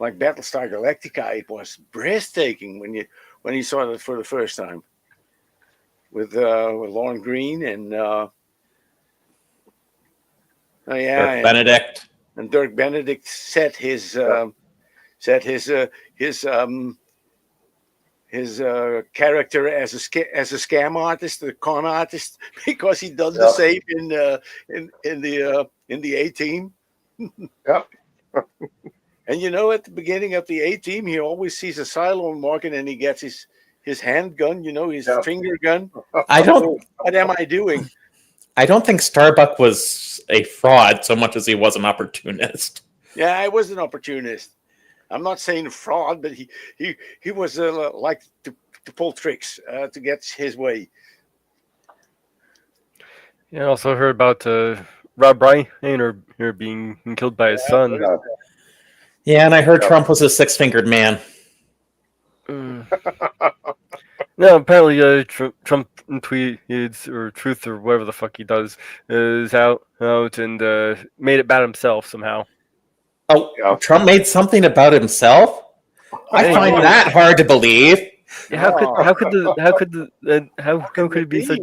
Like Battlestar Galactica, it was breathtaking when you saw it for the first time. With Lorne Greene and Dirk Benedict. And Dirk Benedict set his character as a scam artist, a con artist, because he done the same in the A Team. Yep. And at the beginning of the A Team, he always sees a Cylon marking, and he gets his handgun, his finger gun. I don't. What am I doing? I don't think Starbuck was a fraud so much as he was an opportunist. Yeah, I was an opportunist. I'm not saying fraud, but he was like to pull tricks to get his way. Yeah, I also heard about Rob Reiner being killed by his son. Yeah, and I heard Trump was a six-fingered man. No, apparently Trump tweeted or Truth or whatever the fuck he does is out and made it bad himself somehow. Oh, Trump made something about himself? I find that hard to believe. Yeah, how could it be such?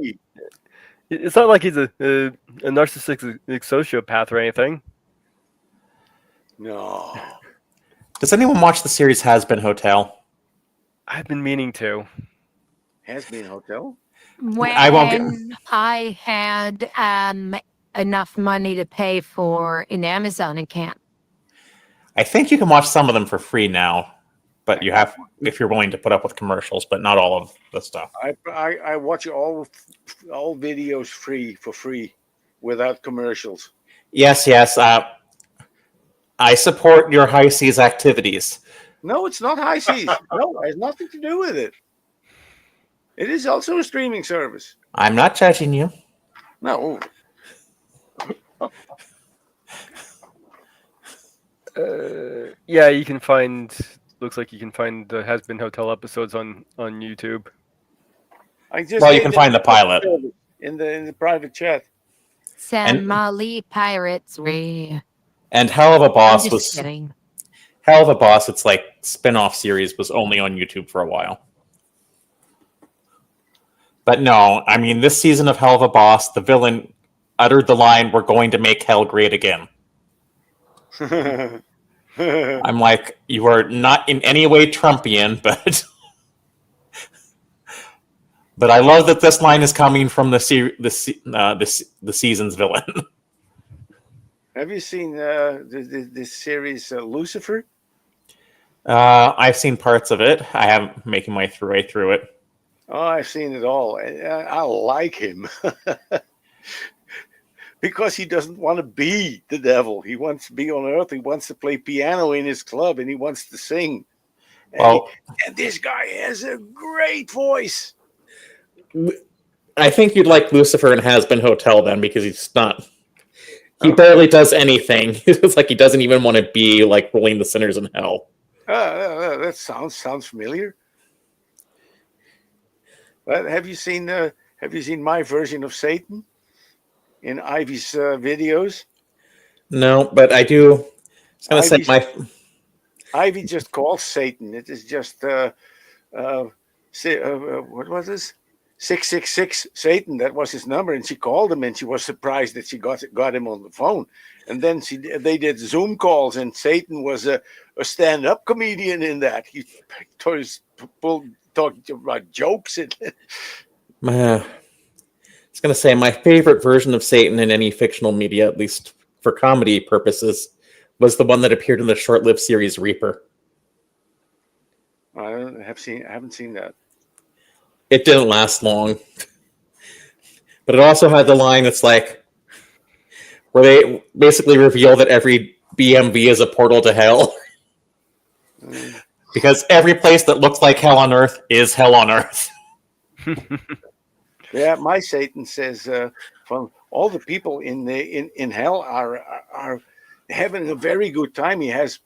It's not like he's a narcissistic sociopath or anything. No. Does anyone watch the series Has Been Hotel? I've been meaning to. Has Been Hotel? When I won't I had enough money to pay for an Amazon account. I think you can watch some of them for free now, but you have if you're willing to put up with commercials, but not all of the stuff. I watch all videos for free without commercials. Yes. I support your high seas activities. No, it's not high seas. No, it has nothing to do with it. It is also a streaming service. I'm not judging you. No. Yeah, you can find. Looks like you can find the Has Been Hotel episodes on YouTube. You can find the pilot in the private chat. San Mali Pirates. And Hell of a Boss was kidding. Hell of a Boss. It's like spin-off series was only on YouTube for a while. But no, I mean this season of Hell of a Boss, the villain uttered the line, "We're going to make hell great again." I'm like, you are not in any way Trumpian, but I love that this line is coming from the season's villain. Have you seen this series Lucifer? I've seen parts of it. I haven't making my way through it. Oh, I've seen it all. I like him. Because he doesn't want to be the devil. He wants to be on earth. He wants to play piano in his club, and he wants to sing. And this guy has a great voice. I think you'd like Lucifer and Has Been Hotel then, because he's not. He barely does anything. It's like he doesn't even want to be like ruling the sinners in hell. That sounds familiar. But have you seen my version of Satan in Ivy's videos? No, but I do. I was going to say Ivy just calls Satan. It is just what was this? 666 Satan. That was his number, and she called him, and she was surprised that she got him on the phone. And then they did Zoom calls, and Satan was a stand-up comedian in that. He talked about jokes. And I was going to say my favorite version of Satan in any fictional media, at least for comedy purposes, was the one that appeared in the short-lived series Reaper. I haven't seen that. It didn't last long. But it also had the line that's like, where they basically reveal that every BMV is a portal to hell. Because every place that looks like hell on earth is hell on earth. Yeah, my Satan says from all the people in hell are having a very good time. He has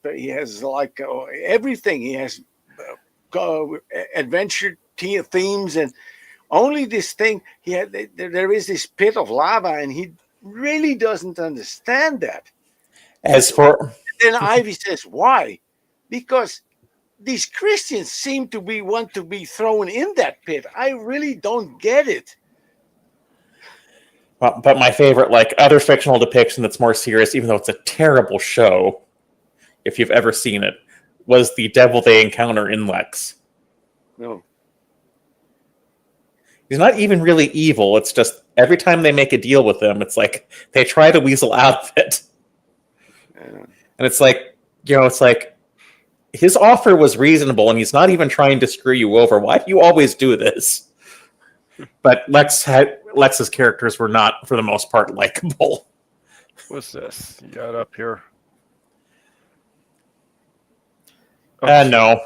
like everything. He has adventure themes, and only this thing there is this pit of lava, and he really doesn't understand that. As for then Ivy says, why? Because these Christians seem to want to be thrown in that pit. I really don't get it. Well, but my favorite, like, other fictional depiction that's more serious, even though it's a terrible show, if you've ever seen it, was the devil they encounter in Lex. No. He's not even really evil. It's just every time they make a deal with him, it's like they try to weasel out of it. And it's like, it's like his offer was reasonable and he's not even trying to screw you over. Why do you always do this? But Lex's characters were not, for the most part, likable. What's this? You got up here. No.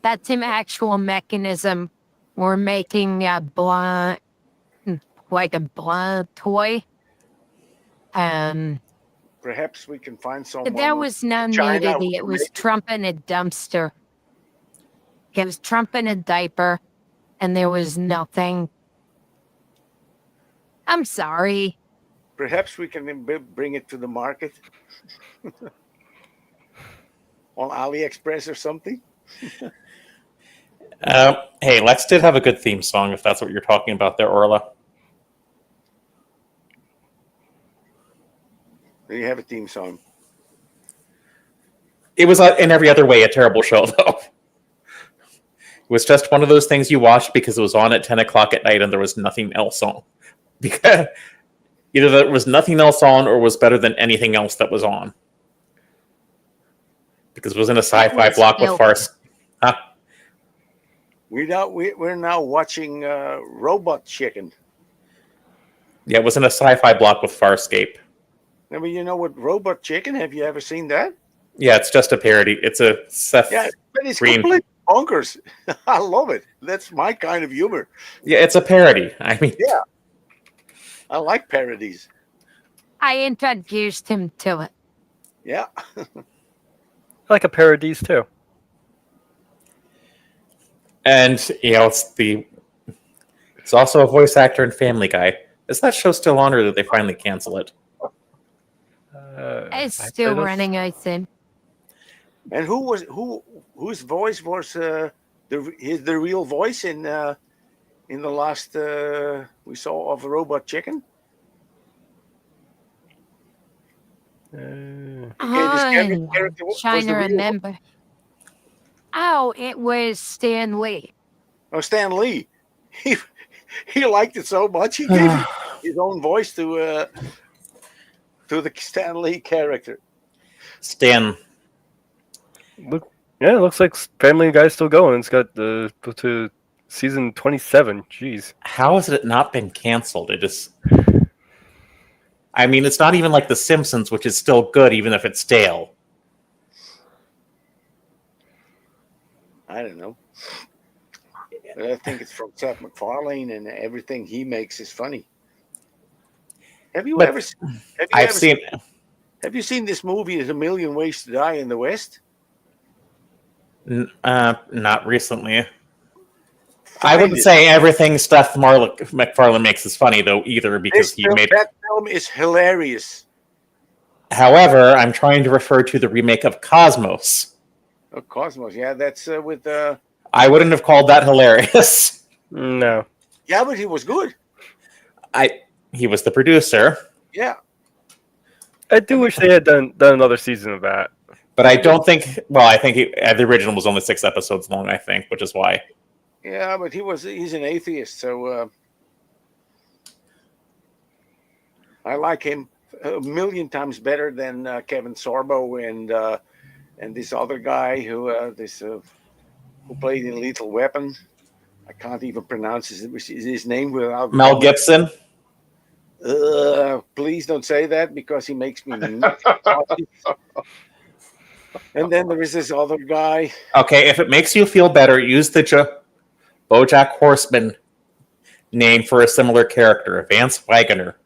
That's an actual mechanism. We're making a blunt, like a blunt toy. Perhaps we can find someone. There was no nudity. It was Trump in a dumpster. It was Trump in a diaper, and there was nothing. I'm sorry. Perhaps we can bring it to the market on AliExpress or something. Hey, Lex did have a good theme song, if that's what you're talking about there, Orla. Do you have a theme song? It was in every other way a terrible show, though. It was just one of those things you watched because it was on at 10 o'clock at night and there was nothing else on. Because either there was nothing else on or was better than anything else that was on. Because it was in a sci-fi block with farce. Huh? We're now watching Robot Chicken. Yeah, it was in a sci-fi block with Farscape. I mean, you know what, Robot Chicken? Have you ever seen that? Yeah, it's just a parody. It's a Seth. Yeah, but it's Green. completely bonkers. I love it. That's my kind of humor. Yeah, it's a parody. I mean, yeah, I like parodies. I introduced him to it. Yeah, I like a parodies too. And it's also a voice actor in Family Guy. Is that show still on, or did they finally cancel it? It's still running, I think. And whose voice was the real voice in the last we saw of Robot Chicken? I'm trying to remember. Oh, it was Stan Lee. Oh, Stan Lee. He liked it so much he gave his own voice to the Stan Lee character. Stan. It looks like Family Guy's still going. It's got to season 27. Jeez. How has it not been canceled? I mean, it's not even like The Simpsons, which is still good, even if it's stale. I don't know. I think it's from Seth MacFarlane, and everything he makes is funny. Have you seen this movie, There's a Million Ways to Die in the West? Not recently. I wouldn't say everything Seth MacFarlane makes is funny, though, either, because that film is hilarious. However, I'm trying to refer to the remake of Cosmos. Oh, Cosmos. Yeah, that's with. I wouldn't have called that hilarious. No. Yeah, but he was good. He was the producer, Yeah. I do wish they had done another season of that. but I don't think. Well, I think the original was only 6 episodes long. I think, which is why. Yeah, but he's an atheist, so I like him a million times better than Kevin Sorbo and this other guy who played in Lethal Weapon. I can't even pronounce his name without Mel Gibson. Please don't say that because he makes me nuts. And then there is this other guy. Okay, if it makes you feel better, use the BoJack Horseman name for a similar character, Vance Wagner,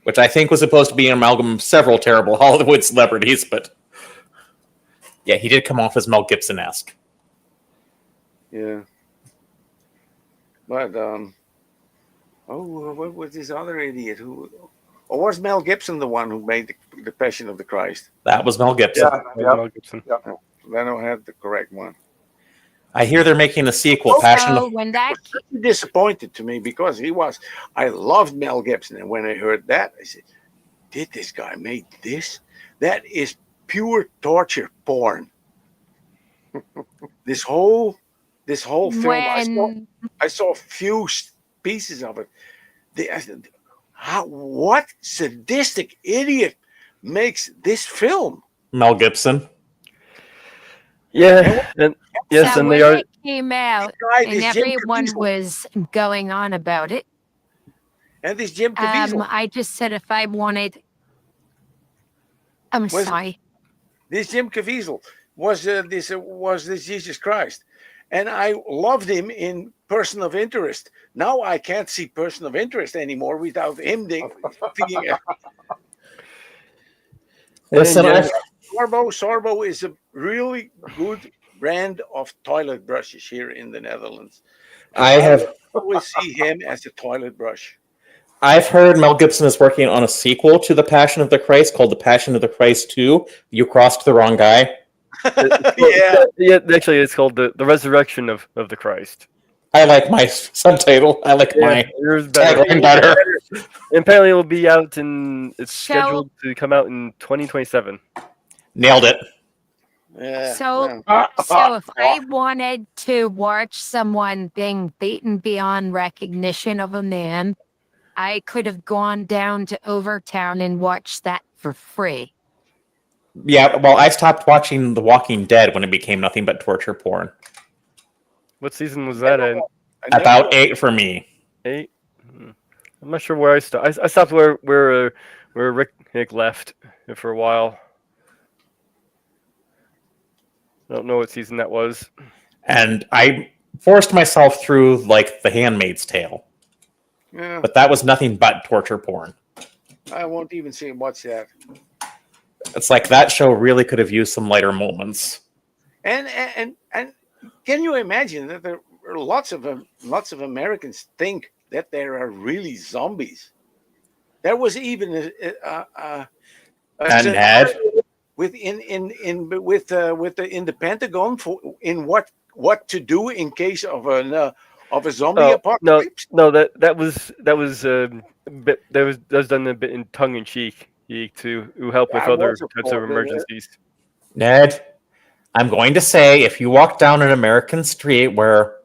which I think was supposed to be an amalgam of several terrible Hollywood celebrities, but yeah, he did come off as Mel Gibson-esque. Yeah. But what was this other idiot who? Or was Mel Gibson the one who made the Passion of the Christ? That was Mel Gibson. Mel Gibson. Then I had the correct one. I hear they're making a sequel, Passion of... when that Disappointed to me because I loved Mel Gibson, and when I heard that, I said, "Did this guy make this? That is pure torture porn." This whole film, I saw a few pieces of it. I said, what sadistic idiot makes this film? Mel Gibson. Yeah, and yes, so and when they are. it came out, Right, and this Jim everyone Caviezel. was going on about it. And this Jim Caviezel. I just said if I wanted, I'm sorry. This Jim Caviezel was this Jesus Christ, and I loved him in Person of Interest. Now I can't see Person of Interest anymore without him being. Listen, Sorbo is a really good brand of toilet brushes here in the Netherlands. I always see him as a toilet brush. I've heard Mel Gibson is working on a sequel to The Passion of the Christ called The Passion of the Christ 2. You crossed the wrong guy. Yeah, actually, it's called the Resurrection of the Christ. I like my subtitle. I like my yours better. tagline better. And apparently, it will be out it's scheduled to come out in 2027. Nailed it. Yeah. So if I wanted to watch someone being beaten beyond recognition of a man, I could have gone down to Overtown and watched that for free. Yeah, well, I stopped watching The Walking Dead when it became nothing but torture porn. What season was that in? About 8 for me. 8? I'm not sure where I stopped. I stopped where Rick left for a while. I don't know what season that was. And I forced myself through, like, The Handmaid's Tale. Yeah. But that was nothing but torture porn. I won't even see watch that. It's like that show really could have used some lighter moments. And can you imagine that there are lots of Americans think that there are really zombies? There was even a Ned? in the Pentagon in what to do in case of a zombie apocalypse. No, that was done a bit in tongue in cheek to help with other types of emergencies. Ned, I'm going to say if you walk down an American street where,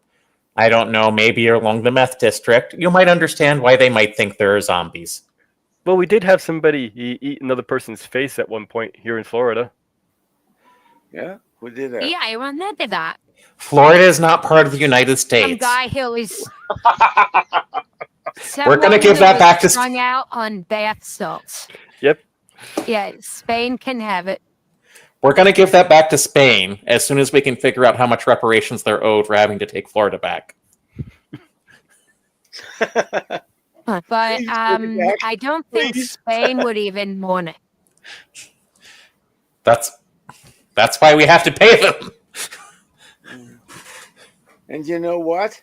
I don't know, maybe you're along the meth district, you might understand why they might think there are zombies. Well, we did have somebody eat another person's face at one point here in Florida. Yeah, we did that. Yeah, I remember that. Florida is not part of the United States. Some guy who is. We're going to give that back to strung out on bath salts. Yep. Yeah, Spain can have it. We're going to give that back to Spain as soon as we can figure out how much reparations they're owed for having to take Florida back. But I don't think Spain would even want it. That's why we have to pay them. And you know what?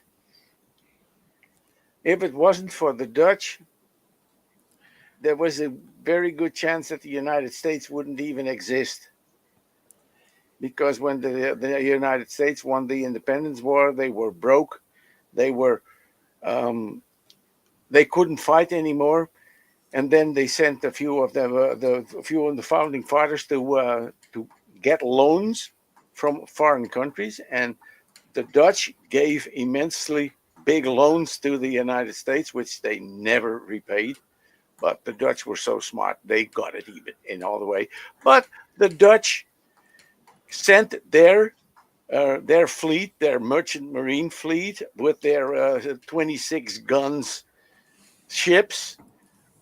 If it wasn't for the Dutch, there was a very good chance that the United States wouldn't even exist. Because when the United States won the independence war, they were broke. They were they couldn't fight anymore, and then they sent a few of them, a few of the founding fathers, to get loans from foreign countries, and the Dutch gave immensely big loans to the United States, which they never repaid. But the Dutch were so smart, they got it even in all the way. But the Dutch sent their fleet, their merchant marine fleet, with their 26 guns ships,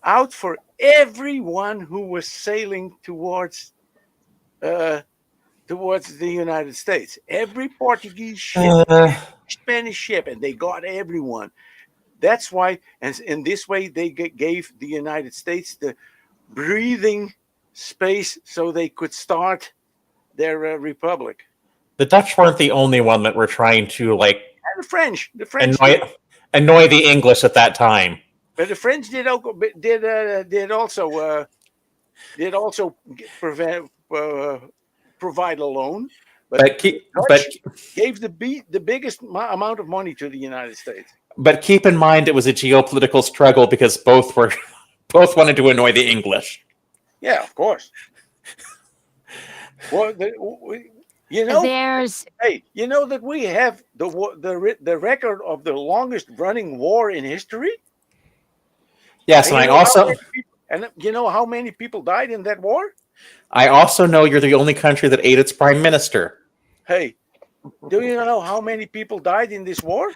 out for everyone who was sailing towards the United States. Every Portuguese ship, Spanish ship, and they got everyone. That's why, and in this way, they gave the United States the breathing space so they could start their republic. The Dutch weren't the only one that were trying to like And the French annoy the English at that time. But the French did also provide a loan, but gave the biggest amount of money to the United States. But keep in mind, it was a geopolitical struggle because both wanted to annoy the English. Yeah, of course. Well, you know that we have the record of the longest running war in history. Yes, and I also you know how many people died in that war? I also know you're the only country that ate its prime minister. Hey, do you know how many people died in this war?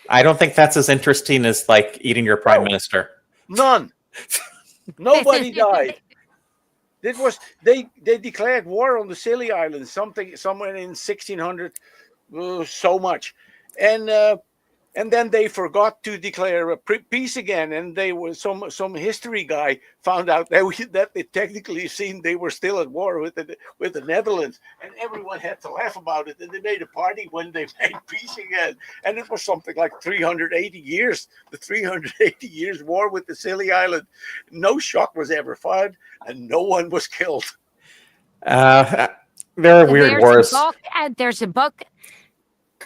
I don't think that's as interesting as like eating your prime minister. None. Nobody died. It was they declared war on the Scilly Islands somewhere in 1600 so much, and then they forgot to declare a peace again, and they were some history guy found out that they technically seen they were still at war with the Netherlands, and everyone had to laugh about it, and they made a party when they made peace again, and it was something like 380 years, the 380 years war with the Scilly Island. No shot was ever fired, and no one was killed. There are weird wars.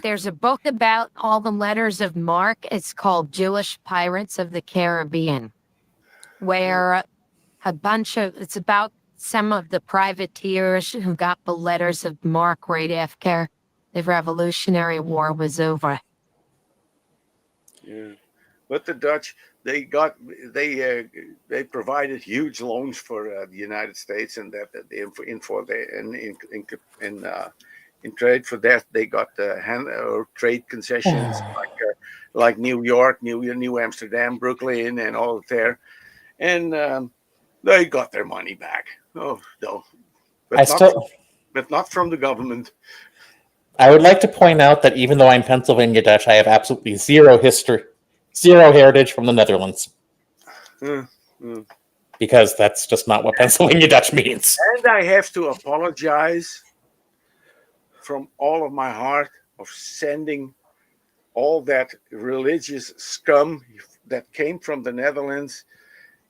There's a book about all the letters of Mark. It's called Jewish Pirates of the Caribbean, where it's about some of the privateers who got the letters of Mark right after the Revolutionary War was over. Yeah, but the Dutch, they provided huge loans for the United States, and in trade for that, they got trade concessions like New York, New Amsterdam, Brooklyn, and all there, and they got their money back. Oh no, but not from the government. I would like to point out that even though I'm Pennsylvania Dutch, I have absolutely zero heritage from the Netherlands, because that's just not what Pennsylvania Dutch means. And I have to apologize from all of my heart of sending all that religious scum that came from the Netherlands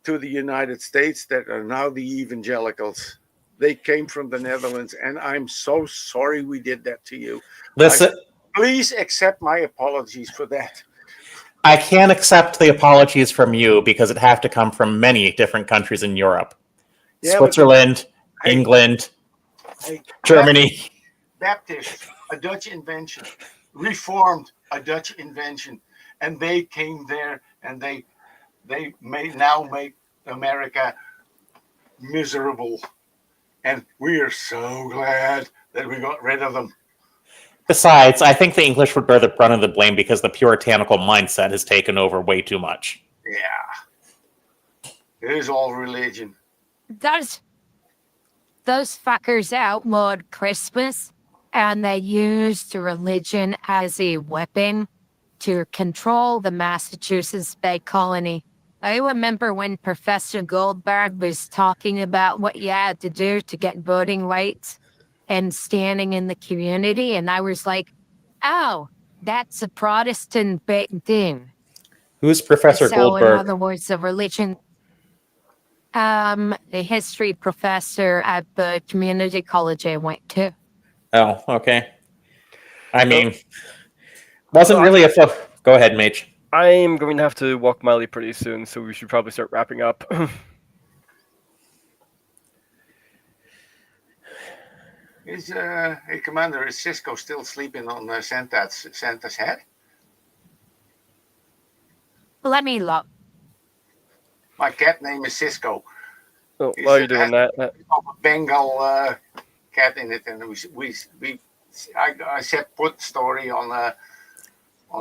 to the United States that are now the evangelicals. They came from the Netherlands, and I'm so sorry we did that to you. Listen, please accept my apologies for that. I can't accept the apologies from you because it have to come from many different countries in Europe. Yeah, Switzerland, England, Germany. Baptist, a Dutch invention. Reformed, a Dutch invention. And they came there, and they now make America miserable. And we are so glad that we got rid of them. Besides, I think the English would bear the brunt of the blame because the puritanical mindset has taken over way too much. Yeah. It is all religion. Those fuckers outlawed Christmas, and they used religion as a weapon to control the Massachusetts Bay Colony. I remember when Professor Goldberg was talking about what you had to do to get voting rights and standing in the community, and I was like, oh, that's a Protestant thing. Who's Professor Goldberg? In other words, the religion. The history professor at the community college I went to. Oh, okay. I mean, wasn't really a. Go ahead, Mage. I'm going to have to walk Miley pretty soon, so we should probably start wrapping up. Hey, Commander, is Cisco still sleeping on Santa's head? Let me look. My cat name is Cisco. Oh, while you're doing that, A Bengal cat in it, and I said put the story on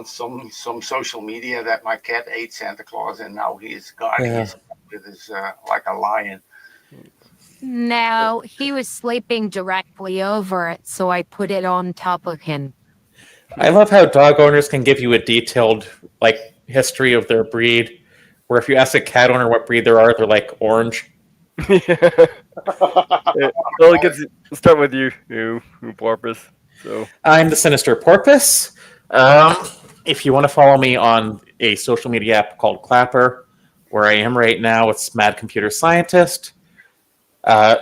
some social media that my cat ate Santa Claus, and now he's guarding his with his like a lion. No, he was sleeping directly over it, so I put it on top of him. I love how dog owners can give you a detailed history of their breed, where if you ask a cat owner what breed they are, they're like orange. Yeah. Well, let's start with you Porpoise. So I'm the Sinister Porpoise. If you want to follow me on a social media app called Clapper, where I am right now, it's Mad Computer Scientist. I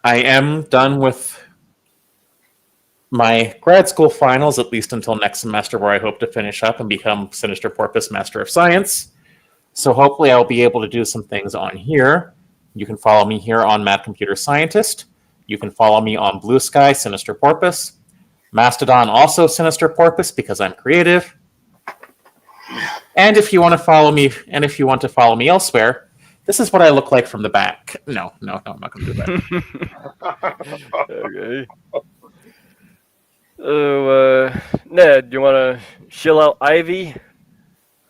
am done with my grad school finals, at least until next semester, where I hope to finish up and become Sinister Porpoise Master of Science. So hopefully I'll be able to do some things on here. You can follow me here on Mad Computer Scientist. You can follow me on Blue Sky, Sinister Porpoise. Mastodon, also Sinister Porpoise, because I'm creative. And if you want to follow me, elsewhere, this is what I look like from the back. No, I'm not going to do that. Okay. Ned, you want to shill out Ivy?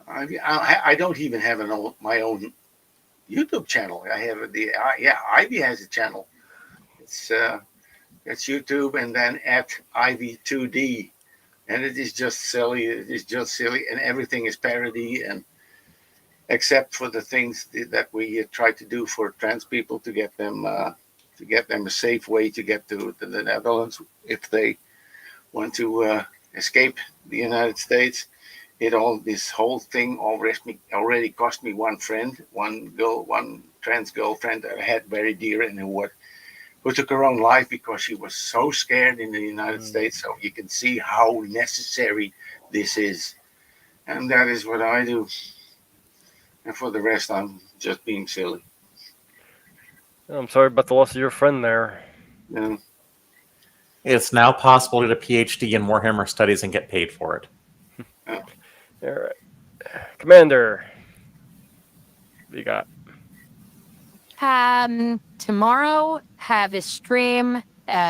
I don't even have my own YouTube channel. I have Ivy has a channel. It's YouTube, and then at Ivy2D, and it is just silly. It is just silly, and everything is parody, and except for the things that we try to do for trans people to get them a safe way to get to the Netherlands if they want to escape the United States. This whole thing already cost me one trans girlfriend that I had very dear, and who took her own life because she was so scared in the United States. So you can see how necessary this is, and that is what I do. And for the rest, I'm just being silly. I'm sorry about the loss of your friend there. Yeah. It's now possible to get a PhD in Warhammer Studies and get paid for it. All right. Commander, what you got? Tomorrow, have a stream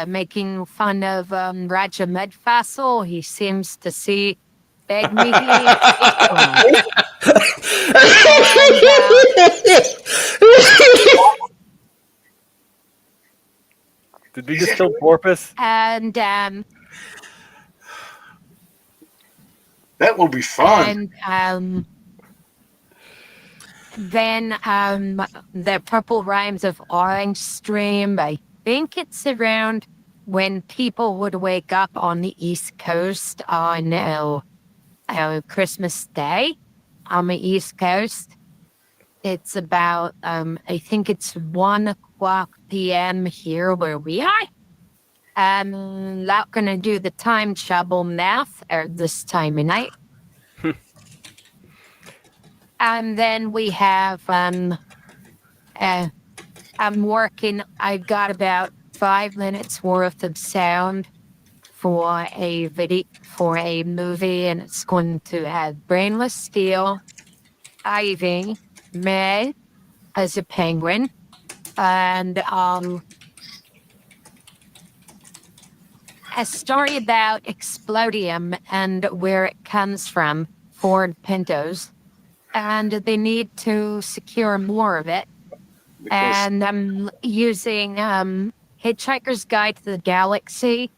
making fun of Raja Medfassil. He seems to beg me. Did we just kill Porpoise? And that will be fun. And then the Purple Rhymes of Orange stream. I think it's around when people would wake up on the East Coast on Christmas Day on the East Coast. It's about, I think it's 1:00 p.m. here where we are. I'm not going to do the time travel math at this time of night. And then we have, I'm working, I've got about 5 minutes worth of sound for a movie, and it's going to have Brainless Steel, Ivy, May as a penguin, and a story about Explodium and where it comes from, Ford Pintos, and they need to secure more of it. And I'm using Hitchhiker's Guide to the Galaxy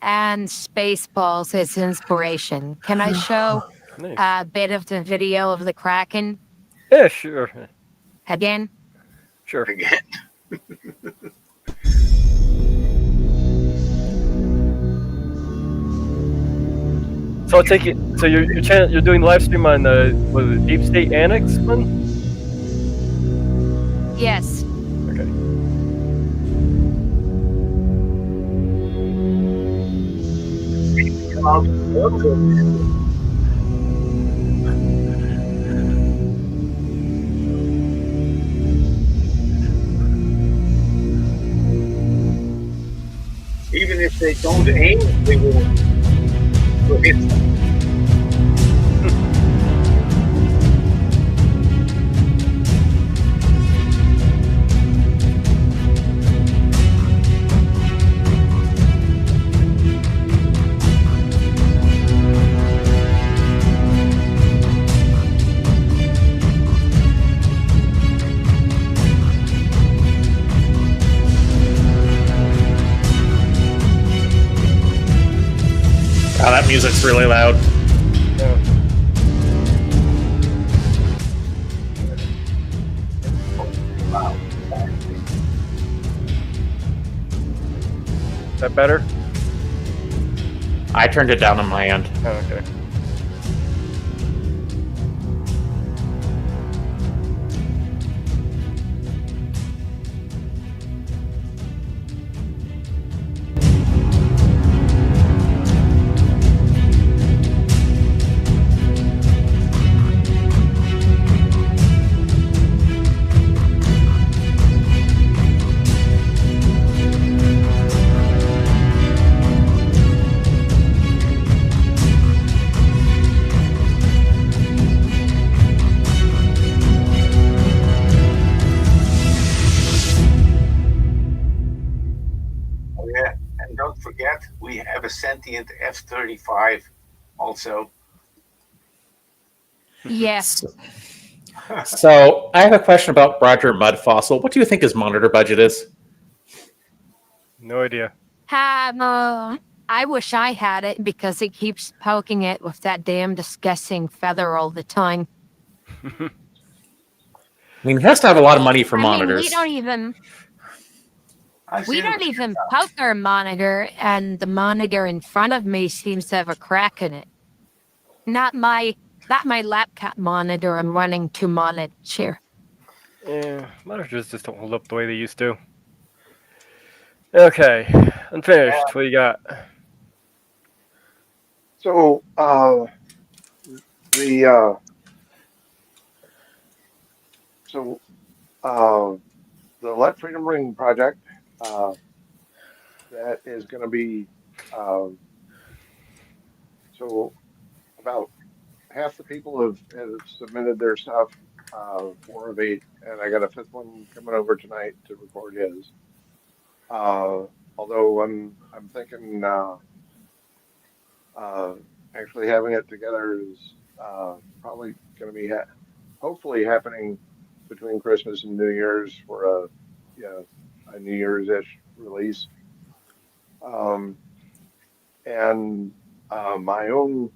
and Spaceballs as inspiration. Can I show a bit of the video of the Kraken? Yeah, sure. Again? Sure. Again. So I'll take it. So you're doing the live stream on the Deep State Annex one? Yes. about orphans. Even if they don't aim, they will hit them. Wow, that music's really loud. Is that better? I turned it down on my end. Oh, okay. Yeah, and don't forget, we have a sentient F-35 also. Yes. So I have a question about Roger Mudfossil. What do you think his monitor budget is? No idea. I wish I had it because it keeps poking it with that damn disgusting feather all the time. I mean, he has to have a lot of money for I mean, monitors. we don't even poke our monitor, and the monitor in front of me seems to have a crack in it. Not my laptop monitor. I'm running 2 monitors here. Yeah, monitors just don't hold up the way they used to. Okay, unfinished. What you got? So the Let Freedom Ring project that is going to be so about half the people have submitted their stuff, 4 of 8, and I got a 5th one coming over tonight to record his. Although I'm thinking actually having it together is probably going to be hopefully happening between Christmas and New Year's for a New Year's-ish release. And my own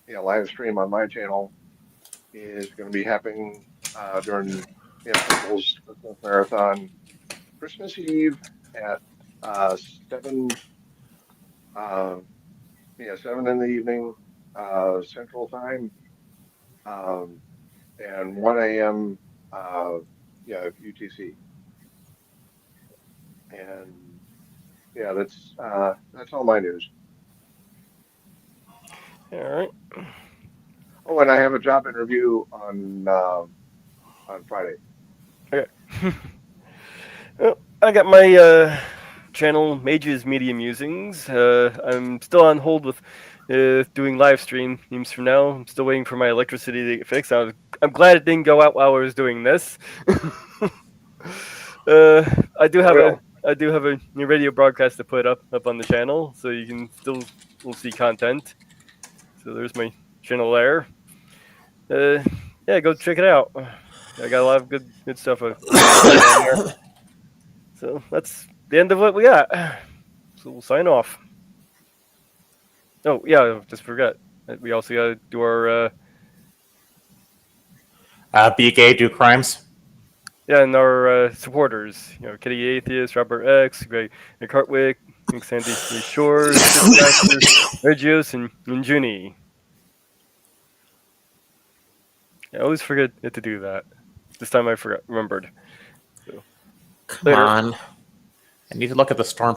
live stream on my channel is going to be happening during Purple's Christmas Marathon Christmas Eve at 7 7 in the evening Central Time, and 1 a.m. UTC. And yeah, that's all my news. All right. Oh, and I have a job interview on Friday. Okay. Well, I got my channel, Mage's Media Musings. I'm still on hold with doing live streams for now. I'm still waiting for my electricity to get fixed. I'm glad it didn't go out while I was doing this. I do have a new radio broadcast to put up on the channel, so you can still see content. So there's my channel there. Yeah, go check it out. I got a lot of good stuff on there. So that's the end of what we got. So we'll sign off. Oh yeah, just forgot. We also got to do our Be gay, do crimes. yeah, and our supporters. Kitty Atheist, Robert X, Greg Hartwick, Sandy Shores, Regios, and Junie. I always forget to do that. This time I remembered. So, Come on. I need to look at the storm